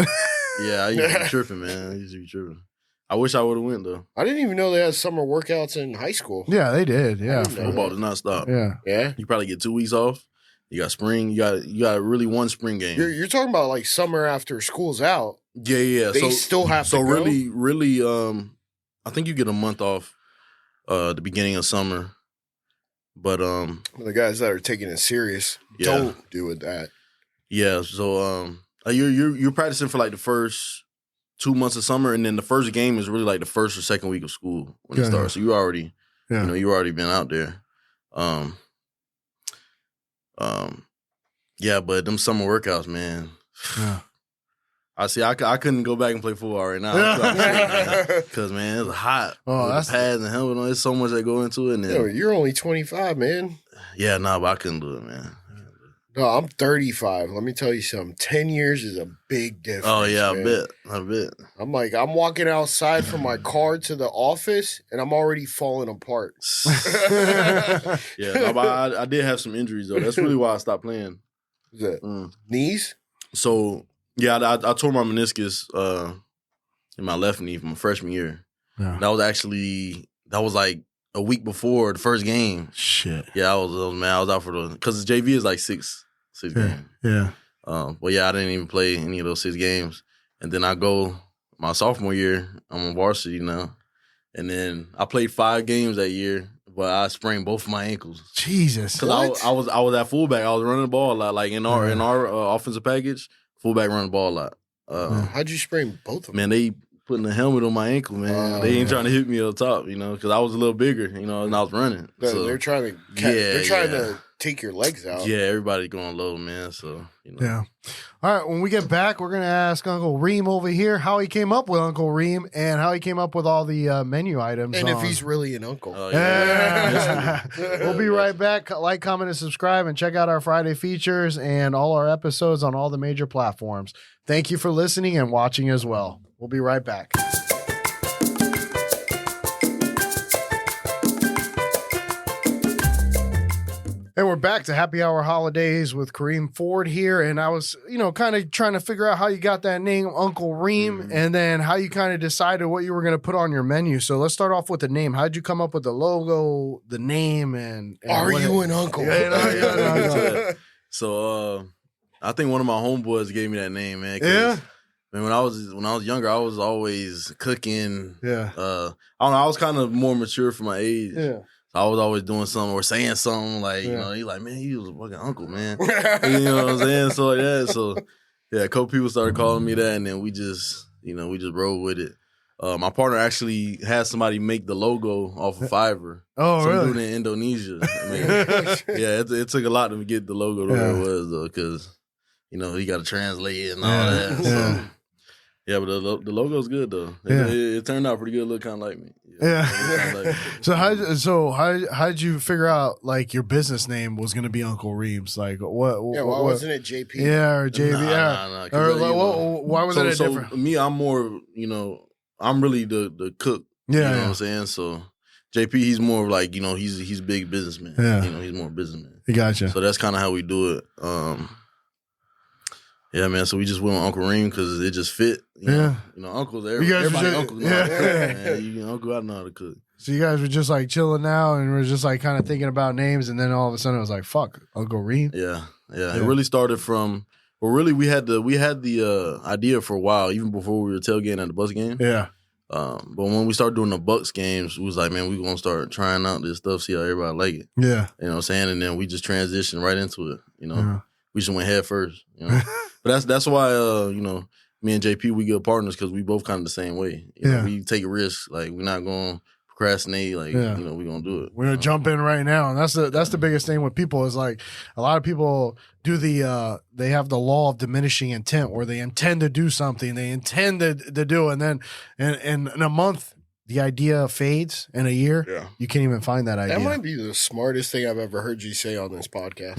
Yeah, I used to be tripping, man. I wish I would have went, though. I didn't even know they had summer workouts in high school. Yeah, they did. Yeah. Football did not stop. Yeah. You probably get 2 weeks off. You got spring. You got really one spring game. You're talking about like summer after school's out. Yeah. They still have to So go? really, I think you get a month off the beginning of summer. But the guys that are taking it serious don't do it that. Yeah. So you're practicing for like the first 2 months of summer, and then the first game is really like the first or second week of school when it starts. So you already, you already been out there. But them summer workouts, man. Yeah. I couldn't go back and play football right now because man, it's hot. Oh, that's the pads and helmet on. There's so much that go into it. And then, you're only 25, man. Yeah, but I couldn't do it, man. No, I'm 35. Let me tell you something. 10 years is a big difference. Oh yeah, man. I bet. I'm walking outside from my car to the office, and I'm already falling apart. I did have some injuries though. That's really why I stopped playing. Is that knees? So yeah, I tore my meniscus in my left knee from my freshman year. Yeah. That was like a week before the first game. Shit. Yeah, I was out for because the JV is like six games. Yeah. But yeah, I didn't even play any of those 6 games. And then I go my sophomore year, I'm on varsity now. And then I played 5 games that year, but I sprained both of my ankles. Jesus. Because I was at fullback. I was running the ball a lot. Like in our offensive package, fullback running the ball a lot. How'd you sprain both of them? Man, they putting a helmet on my ankle, man. They ain't trying to hit me up top, because I was a little bigger, and I was running. So, they're trying to take your legs out. Yeah, everybody going low, man. So, Yeah. All right, when we get back, we're going to ask Unkle Reem over here how he came up with Unkle Reem and how he came up with all the menu items. And if he's really an uncle. Oh, yeah. We'll be right back. Like, comment, and subscribe, and check out our Friday features and all our episodes on all the major platforms. Thank you for listening and watching as well. We'll be right back. And we're back to Happy Hour Holidaze with Kareem Ford here. And I was, kind of trying to figure out how you got that name, Unkle Reem, and then how you kind of decided what you were going to put on your menu. So let's start off with the name. How'd you come up with the logo, the name, and Are you an uncle? Yeah. So I think one of my homeboys gave me that name, man. Yeah. Man, when I was younger, I was always cooking. Yeah. I don't know. I was kind of more mature for my age. Yeah. I was always doing something or saying something like, he's like, man, he was a fucking uncle, man. You know what I'm saying? So like that. So yeah, a couple people started calling me that, and then we just rolled with it. My partner actually had somebody make the logo off of Fiverr. Oh, so really? Doing it in Indonesia. I mean, yeah, it took a lot to get the logo to where it was though, because he got to translate it and all that. So. Yeah, but the logo's good though. It turned out pretty good. Look kind of like me. Yeah. So how'd you figure out like your business name was gonna be Unkle Reem's? Like what? Yeah, why wasn't it JP? Yeah, or JB. Nah, or why was it different? Me, I'm more. I'm really the cook. Yeah, you know what I'm saying. So JP, he's more like he's a big businessman. Yeah, he's more businessman. You gotcha. So that's kind of how we do it. Yeah, man. So we just went with Unkle Reem because it just fit. You know, uncles. Everybody uncles know how to cook, man. Uncle, I know how to cook. So you guys were just like chilling now, and we're just like kind of thinking about names, and then all of a sudden it was like, "Fuck, Unkle Reem." Yeah. It really started from. Well, really, we had the idea for a while, even before we were tailgating at the Bucs game. Yeah. But when we started doing the Bucs games, we was like, man, we gonna start trying out this stuff, see how everybody like it. Yeah. You know what I'm saying? And then we just transitioned right into it. We just went head first. But that's why me and JP, we good partners because we both kind of the same way. We take risks. Like we're not going to procrastinate. Like we're gonna do it. We're gonna jump in right now, and that's the biggest thing with people is like a lot of people do they have the law of diminishing intent where they intend to do something, they intend to do, and then in a month the idea fades in a year, you can't even find that idea. That might be the smartest thing I've ever heard you say on this podcast.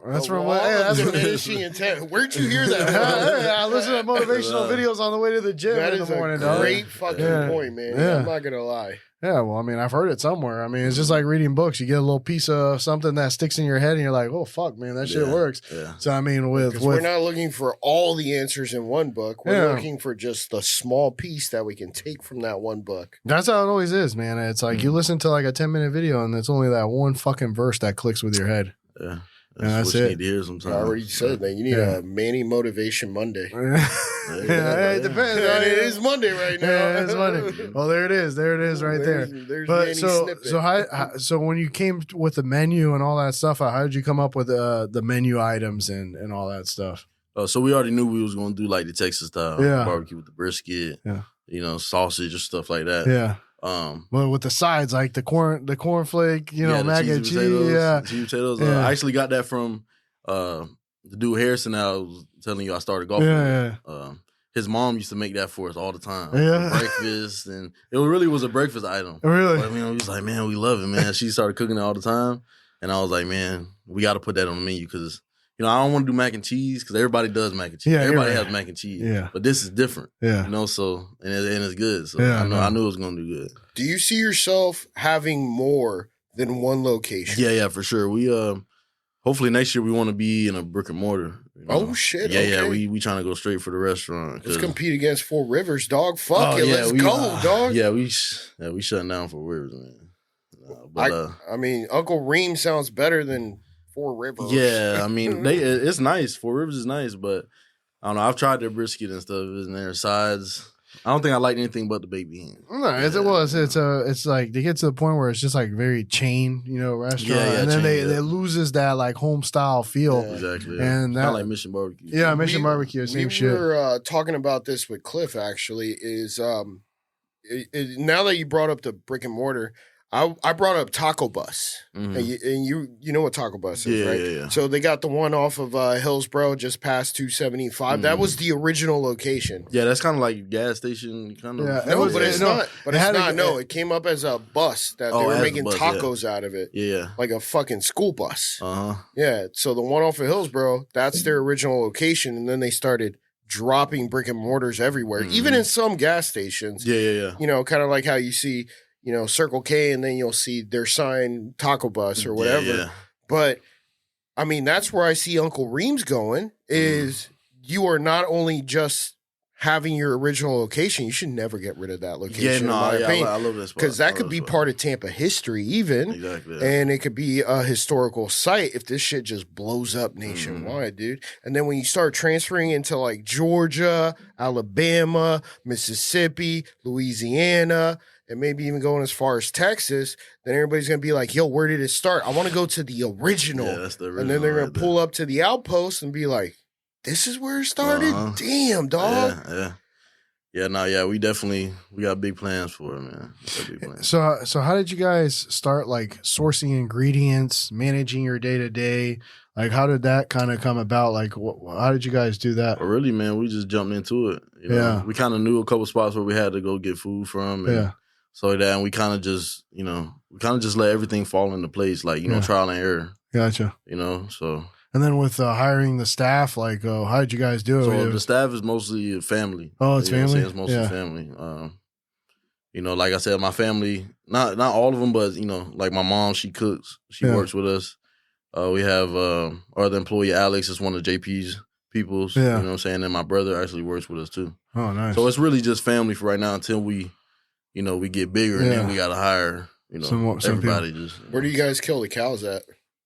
That's from that's diminishing intent. Where'd you hear that? I listen to motivational videos on the way to the gym that in the morning. That is a great fucking point, man. Yeah. I'm not gonna lie. Yeah, well, I mean, I've heard it somewhere. I mean, it's just like reading books. You get a little piece of something that sticks in your head, and you're like, "Oh fuck, man, that shit works." Yeah. So I mean, we're not looking for all the answers in one book. We're looking for just the small piece that we can take from that one book. That's how it always is, man. It's like you listen to like a 10-minute video, and it's only that one fucking verse that clicks with your head. Yeah. That's what you it. need to hear sometimes. I already said that. You need a Manny Motivation Monday. It depends. And it is Monday right now. Yeah, it's Monday. Well, there it is. There it is right there. There's But Manny so snippet. so when you came with the menu and all that stuff, how did you come up with the menu items and all that stuff? So we already knew we was going to do like the Texas style barbecue with the brisket, sausage and stuff like that. Yeah. Well, with the sides, like the cornflake, mac and cheese, sweet potatoes. I actually got that from the dude Harrison that I was telling you I started golfing with. His mom used to make that for us all the time. For breakfast, and it really was a breakfast item. Really? But, he was like, man, we love it, man. She started cooking it all the time, and I was like, man, we got to put that on the menu because I don't want to do mac and cheese because everybody does mac and cheese. Everybody has mac and cheese. Yeah. But this is different. Yeah. So and it's good. So I knew it was gonna do good. Do you see yourself having more than one location? Yeah, for sure. We hopefully next year we want to be in a brick and mortar. Oh shit. Yeah. We trying to go straight for the restaurant. Let's compete against Four Rivers, dog. Fuck it. Let's go, dog. Yeah, we shutting down Four Rivers, man. I mean, Unkle Reem sounds better than Four Rivers. Yeah, I mean, it's nice. Four Rivers is nice, but I don't know. I've tried their brisket and stuff, and their sides. I don't think I liked anything but the baked beans. No, it's like they get to the point where it's just like very chain, restaurant, and then it loses that like home style feel. Yeah, exactly. And kind of like Mission Barbecue. Yeah, Mission Barbecue, same shit. We were talking about this with Cliff. Actually, is now that you brought up the brick and mortar. I brought up Taco Bus, and you know what Taco Bus is, right? Yeah. So they got the one off of Hillsborough, just past 275. That was the original location. Yeah, that's kind of like a gas station, kind of. Yeah, it's not. But it's not. No, it came up as a bus that they were making tacos out of it. Yeah, like a fucking school bus. Yeah. So the one off of Hillsborough, that's their original location, and then they started dropping brick and mortars everywhere, even in some gas stations. Yeah. Kind of like how you see. Circle K, and then you'll see their sign Taco Bus or whatever. Yeah. But I mean, that's where I see Unkle Reem's going. Is you are not only just having your original location, you should never get rid of that location. I love this because that could be part of Tampa history, even. Exactly. And it could be a historical site if this shit just blows up nationwide, dude. And then when you start transferring into like Georgia, Alabama, Mississippi, Louisiana, and maybe even going as far as Texas, then everybody's going to be like, yo, where did it start? I want to go to the original. Yeah, that's the original. And then they're going to pull up to the outpost and be like, this is where it started? Damn, dog. Yeah. We got big plans for it, man. So how did you guys start like sourcing ingredients, managing your day-to-day? Like, how did that kind of come about? Like, how did you guys do that? Well, really, man, we just jumped into it. We kind of knew a couple spots where we had to go get food from. And so that, and we kind of just, let everything fall into place, like, trial and error. Gotcha. So. And then with hiring the staff, like, how did you guys do it? So the staff is mostly family. Oh, it's family? It's mostly family. Like I said, my family, not all of them, but, like my mom, she cooks. She works with us. We have our other employee, Alex, is one of JP's peoples. Yeah. You know what I'm saying? And my brother actually works with us, too. Oh, nice. So it's really just family for right now until we, we get bigger and then we got to hire, some everybody. Just. Where do you guys kill the cows at?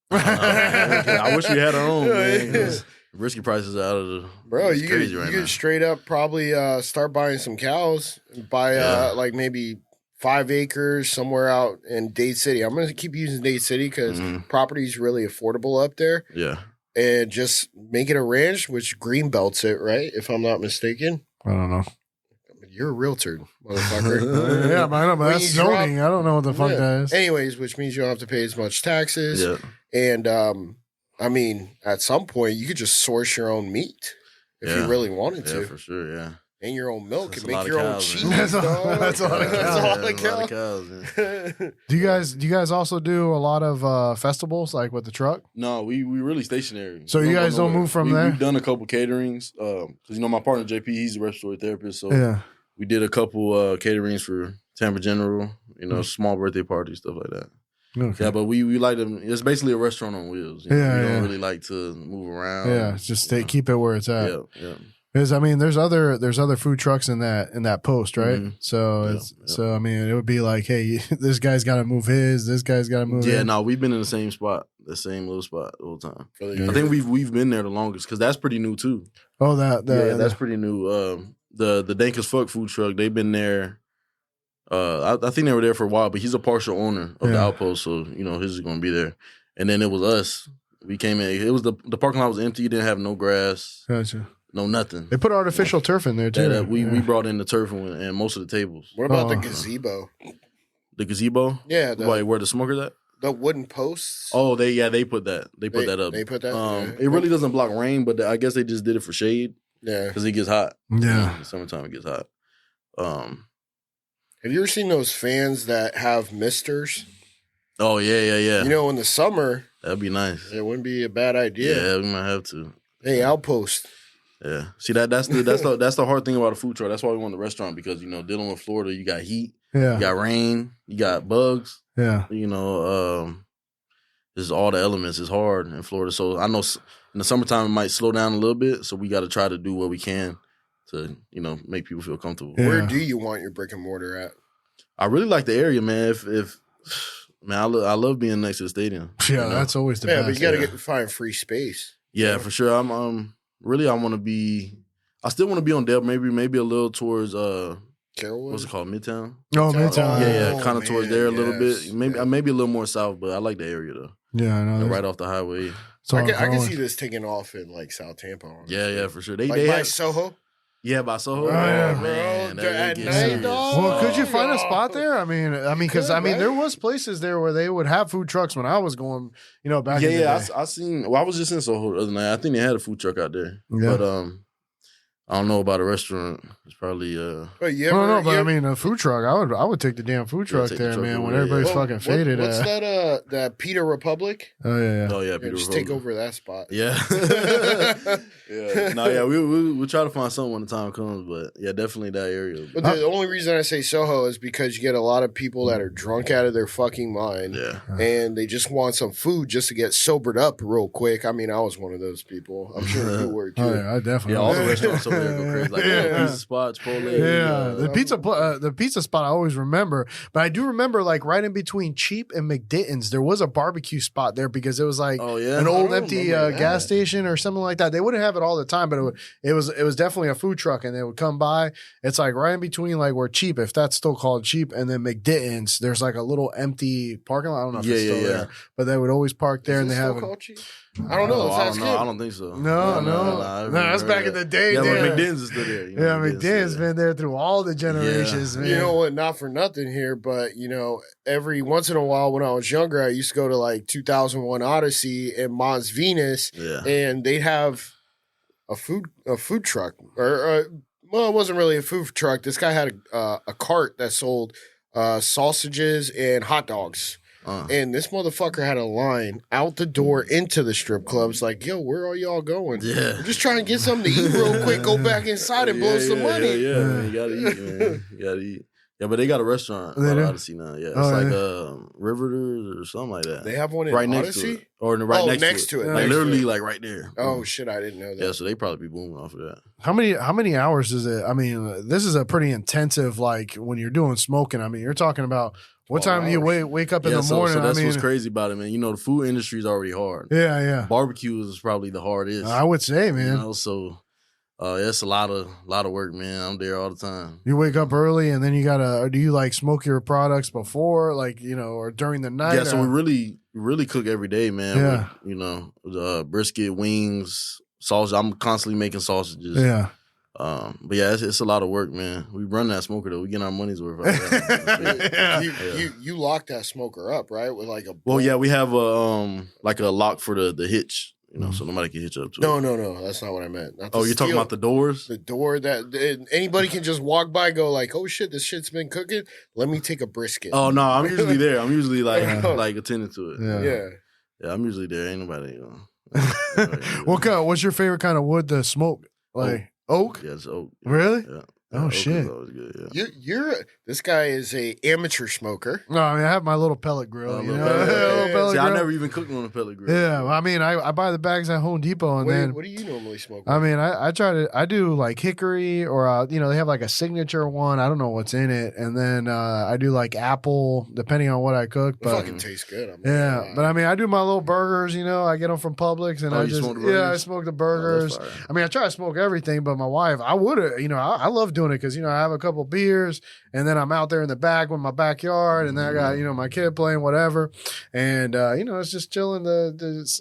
I wish we had our own, man. Brisket prices are out of the bro. You crazy could straight up probably start buying some cows. Buy like maybe 5 acres somewhere out in Dade City. I'm gonna keep using Dade City because property is really affordable up there. Yeah, and just make it a ranch, which green belts it, right? If I'm not mistaken. I don't know. You're a realtor, motherfucker. Yeah, but I know, but that's zoning. I don't know what the fuck that is. Anyways, which means you don't have to pay as much taxes. Yeah. And I mean, at some point, you could just source your own meat if you really wanted to. Yeah, for sure. Yeah. And your own milk That's and a lot make of your own cows, cheese. man. That's a lot of That's a lot of That's a lot of cows, man. Do you guys also do a lot of festivals like with the truck? No, we really stationary. So We you go guys don't nowhere. move from there? We've done a couple caterings because my partner JP, he's a respiratory therapist, so Yeah. we did a couple caterings for Tampa General, small birthday parties, stuff like that. Okay. Yeah, but we like them. It's basically a restaurant on wheels. We don't really like to move around. Yeah, just keep it where it's at. Yeah. Because I mean, there's other food trucks in that post, right? Mhm. So so I mean, it would be like, hey, this guy's got to move his. This guy's got to move. Yeah, his. no, we've been in the same spot, the same little spot the whole time. Yeah. I think we've been there the longest because that's pretty new too. Oh, that's pretty new. The Dank as Fuck food truck, they've been there. I think they were there for a while, but he's a partial owner of the outpost, so his is going to be there. And then it was us. We came in. It was the parking lot was empty. You didn't have no grass, Gotcha. no nothing. They put artificial turf in there too. We brought in the turf and most of the tables. What about the gazebo? The gazebo? Yeah, where the smoker's at? The wooden posts. Oh, they put that. They put that up. They put that. It really doesn't block rain, but I guess they just did it for shade. Yeah, because it gets hot. Yeah, in the summertime it gets hot. Have you ever seen those fans that have misters? Oh yeah. In the summer, that'd be nice. It wouldn't be a bad idea. Yeah, we might have to. Hey, outpost. Yeah, see that's the hard thing about a food truck. That's why we want the restaurant because dealing with Florida, you got heat, you got rain, you got bugs. Yeah, this is all the elements. It's hard in Florida, so I know in the summertime it might slow down a little bit. So we got to try to do what we can to make people feel comfortable. Yeah. Where do you want your brick and mortar at? I really like the area, man. If man, I love being next to the stadium. Yeah, that's always the best. Yeah, but you got to find free space. Yeah, for sure. I'm really I want to be. I still want to be on Dale. Maybe a little towards Carrollwood? What's it called? Midtown. Oh, Midtown. Yeah, kind of towards there a little bit. Maybe a little more south, but I like the area though. Yeah, I know. Right off the highway. So I can see this taking off in like South Tampa. Honestly. Yeah, for sure. They by have Soho. Yeah, by Soho. Oh, yeah, man, bro. that At gets night, serious. dog. Well, could you find a spot there? I mean, because right? there was places there where they would have food trucks when I was going, back in the day. I seen. Well, I was just in Soho the other night. I think they had a food truck out there, Yeah. but I don't know about a restaurant. It's probably But I mean, a food truck. I would take the damn food truck take the there, truck man. over When there, everybody's yeah. fucking faded. What's that Peter Republic? Oh yeah. Oh yeah, Yeah, Peter just Republic. take over that spot. Yeah. Yeah. No, yeah, we'll try to find something when the time comes, but yeah, definitely that area. But the only reason I say Soho is because you get a lot of people that are drunk out of their fucking mind. Yeah. And they just want some food just to get sobered up real quick. I mean, I was one of those people. I'm sure you were too. Oh yeah, I definitely. Yeah, all the restaurants over there go crazy. Like pizza spots, Chipotle. Yeah, the pizza spot I always remember, but I do remember like right in between Cheap and McDitton's, there was a barbecue spot there because it was like an old empty gas station or something like that. They wouldn't have it all the time, but it was definitely a food truck, and they would come by. It's like right in between like where Cheap, if that's still called Cheap, and then McDitton's. There's like a little empty parking lot. I don't know if it's still there, but they would always park there, and they have. I don't know. I don't think so. No, that's back in the day. Yeah, damn. but McDonald's is still there. McDonald's been there through all the generations, man. You know what? Not for nothing here, but every once in a while when I was younger, I used to go to like 2001 Odyssey and Mons Venus, and they'd have a food truck, or well, it wasn't really a food truck. This guy had a cart that sold sausages and hot dogs. And this motherfucker had a line out the door into the strip clubs. Like, yo, where are y'all going? Yeah, we're just trying to get something to eat real quick. Go back inside and blow some money. Yeah, man, you gotta eat, man. You gotta eat. Yeah, but they got a restaurant on Odyssey now. Yeah, it's like Riveters or something like that. They have one in right Odyssey? next to it, or right next to it. Like literally, like right there. Oh shit, I didn't know that. Yeah, so they probably be booming off of that. How many hours is it? I mean, this is a pretty intensive. Like when you're doing smoking. I mean, you're talking about. What time do you wake up in the morning? So that's what's crazy about it, man. The food industry is already hard. Yeah. Barbecue is probably the hardest. I would say, man. So it's a lot of work, man. I'm there all the time. You wake up early and then you gotta. Do you like smoke your products before, like or during the night? Yeah, so we really cook every day, man. Yeah. With, brisket, wings, sausage. I'm constantly making sausages. Yeah. But yeah, it's a lot of work, man. We run that smoker though. We get our money's worth. You lock that smoker up, right? With like a well, yeah, we have a like a lock for the hitch. you know, so nobody can hit you up to No, it. that's not what I meant. Not Oh, you're talking about the doors? The door that anybody can just walk by, go like, "Oh shit, this shit's been cooking. Let me take a brisket." Oh no, I'm usually there. I'm usually like attending to it. Yeah. Yeah, I'm usually there. Ain't nobody, you know. What's your favorite kind of wood to smoke? Like oak? Yeah, it's oak. Really? Yeah. Oh oak shit! is always good, yeah. This guy is a amateur smoker. No, I mean I have my little pellet grill. You know, pellet pellet See, grill. I never even cooked on a pellet grill. Yeah, I mean I buy the bags at Home Depot and then What do you normally smoke? I mean I do like hickory or you know they have like a signature one. I don't know what's in it, and then I do like apple depending on what I cook. It But fucking tastes good. But I mean I do my little burgers. You know I get them from Publix and I smoke the burgers. I mean I try to smoke everything, but my wife I would you know I love doing it because you know I have a couple beers and then I'm out there in the back with my backyard and then I got you know my kid playing whatever and you know it's just chilling to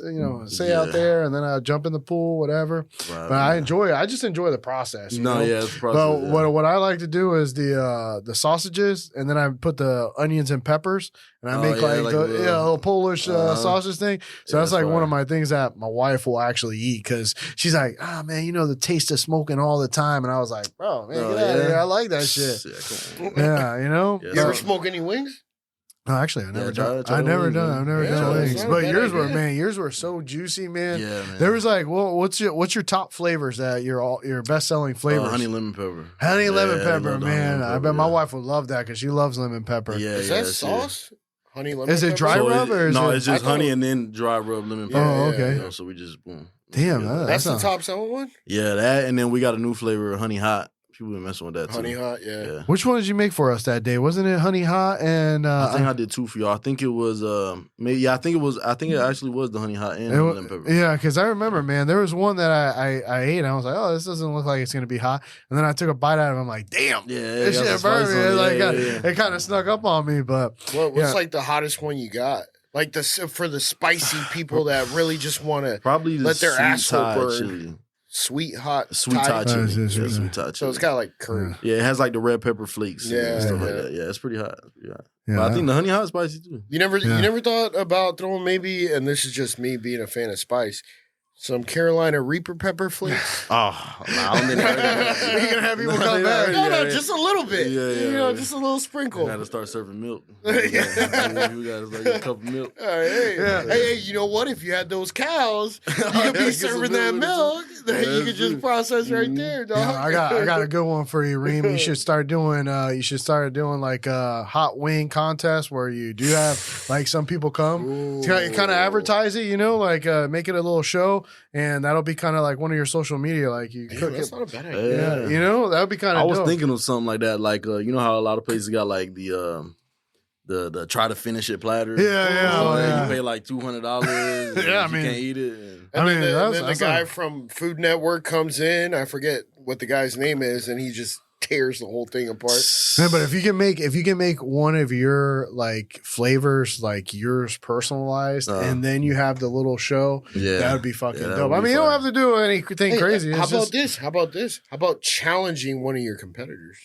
you know stay out there and then I jump in the pool whatever. But I enjoy it. I just enjoy the process. You know? It's the process. But what I like to do is the sausages and then I put the onions and peppers and I make a little Polish sausage thing. So that's like one of my things that my wife will actually eat because she's like, man, you know the taste of smoking all the time, and I was like, bro, man, get out of here. I like that shit. Yeah, you know. You ever smoke any wings? No, actually, I've never done wings. But yours were so juicy, man. Yeah, man. There was like, well, what's your top flavors that your best selling flavors? Honey lemon pepper. Honey lemon pepper, man. I bet my wife would love that because she loves lemon pepper. Yeah, is that sauce? Honey lemon. Is it dry rub or is no? it? It's just honey and then dry rub lemon pepper. Oh, okay. You know, so we just boom. Damn, that's the top selling one. Yeah, that and then we got a new flavor, honey hot. People been messing with that too. Honey hot, yeah. Which one did you make for us that day? Wasn't it honey hot and? I think I did two for y'all. I think it was maybe. I think it actually was the honey hot and lemon pepper. Yeah, because I remember, man, there was one that I ate and I was like, oh, this doesn't look like it's gonna be hot. And then I took a bite out of it. I'm like, damn, this shit burned me. It kind of snuck up on me. But what's like the hottest one you got? Like for the spicy people that really just want to probably let their asshole burn. Chili. Sweet hot chili. Sweet hot chili. So it's kind of like curry. Yeah, it has like the red pepper flakes. And stuff like that. Yeah, it's pretty hot. Yeah, but I think the honey hot is spicy too. You never thought about throwing maybe, and this is just me being a fan of spice, some Carolina Reaper pepper flakes. I don't think you're gonna have people come back. No, just a little bit. You know, just a little sprinkle. You gotta start serving milk. You gotta like a cup of milk. Hey, you know what? If you had those cows, you could be serving that milk. You could just process right there, dog. I got a good one for you, Reem. You should start doing like a hot wing contest where you do have like some people come. Kind of advertise it, you know, like make it a little show. And that'll be kind of like one of your social media, like you cook that's it. not a bad idea. Yeah, you know, that would be kind of. I was thinking of something like that, like you know how a lot of places got like the try to finish it platters. Yeah. You pay like $200. Yeah, I you mean, can't eat it. And then the guy from Food Network comes in. I forget what the guy's name is, and he just tears the whole thing apart. Yeah, but if you can make one of your like flavors like yours personalized, and then you have the little show, that would be fucking dope. I mean, you don't have to do anything crazy. How about this? How about challenging one of your competitors?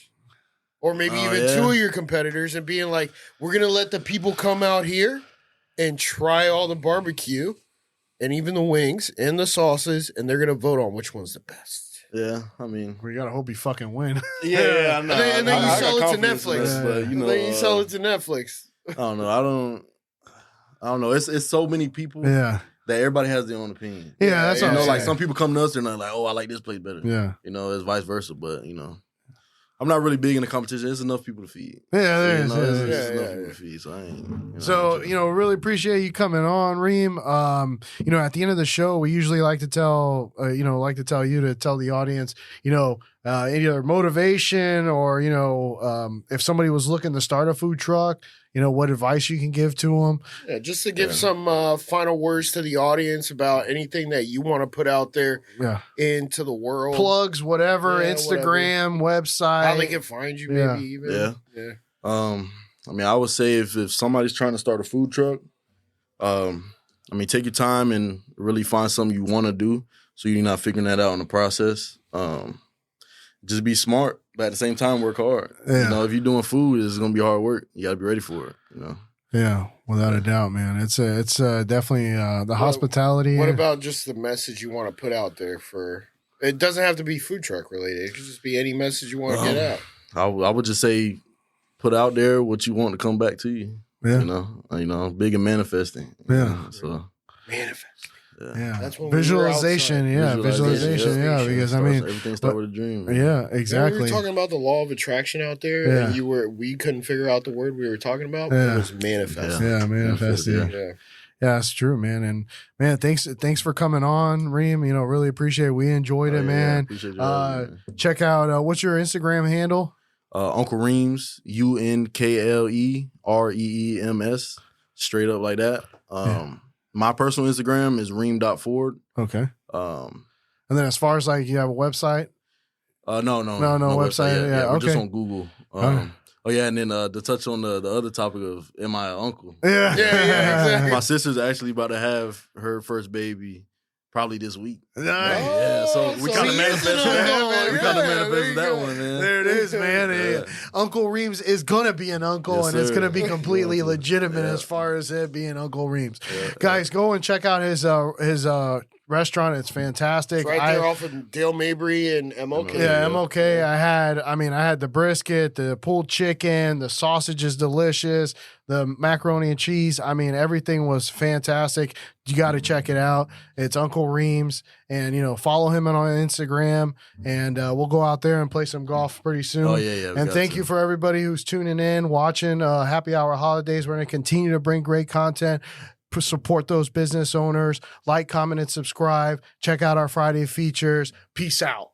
Or maybe even two of your competitors and being like, we're going to let the people come out here and try all the barbecue and even the wings and the sauces, and they're going to vote on which one's the best. Yeah, I mean, we gotta hope you fucking win. Yeah, I know. And then you sell it to Netflix. But, you know, then you sell it to Netflix. I don't know. I don't know. It's so many people. Yeah. That everybody has their own opinion. Yeah, that's what I'm saying. Like some people come to us, they're not like, oh, I like this place better. Yeah. You know, it's vice versa. But you know, I'm not really big in the competition. There's enough people to feed. Yeah, there is. There's enough people to feed. So I ain't. Really appreciate you coming on, Reem. At the end of the show, we usually like to tell you to tell the audience, either motivation or if somebody was looking to start a food truck, what advice you can give to them. Yeah, just to give some final words to the audience about anything that you want to put out there into the world. Plugs, whatever, Instagram, website. How they can find you, maybe even. Yeah. I mean, I would say if somebody's trying to start a food truck, take your time and really find something you want to do so you're not figuring that out in the process. Just be smart, but at the same time, work hard. Yeah. If you're doing food, it's going to be hard work. You got to be ready for it, Yeah, without a doubt, man. It's definitely the hospitality. What about just the message you want to put out there for? It doesn't have to be food truck related. It could just be any message you want to get out. I would just say, put out there what you want to come back to you. Yeah. You know, big and manifesting. Yeah. So manifesting. Yeah, that's when visualization. Visualization. Yeah, because I mean, everything starts with a dream. Man. Yeah, exactly. We were talking about the law of attraction out there, and we couldn't figure out the word we were talking about. But it was manifesting. Yeah, manifesting. Yeah, that's true, man. And man, thanks for coming on, Reem. You know, really appreciate it. We enjoyed it, man. Appreciate you check out what's your Instagram handle? Unkle Reem's, UNKLEREEMS, straight up like that. My personal Instagram is reem.ford. Okay. And then as far as like you have a website? No website. Yeah, we're okay. just on Google. Oh yeah, and then to touch on the other topic of am I an uncle? Yeah. Exactly. My sister's actually about to have her first baby probably this week. Nice. Yeah, so we kind of manifested that. We kind of manifested that one, man. There it is, man. Unkle Reem's is gonna be an uncle, and it's gonna be completely legitimate as far as it being Unkle Reem's. Guys, go and check out his restaurant. It's fantastic. It's right there off of Dale Mabry and MOK. Yeah, MOK. I had the brisket, the pulled chicken, the sausage is delicious, the macaroni and cheese. I mean, everything was fantastic. You got to check it out. It's Unkle Reem's, and follow him on Instagram, and we'll go out there and play some golf pretty soon. Oh yeah. And thank you for everybody who's tuning in, watching Happy Hour Holidays. We're going to continue to bring great content. Support those business owners. Like, comment, and subscribe. Check out our Friday features. Peace out.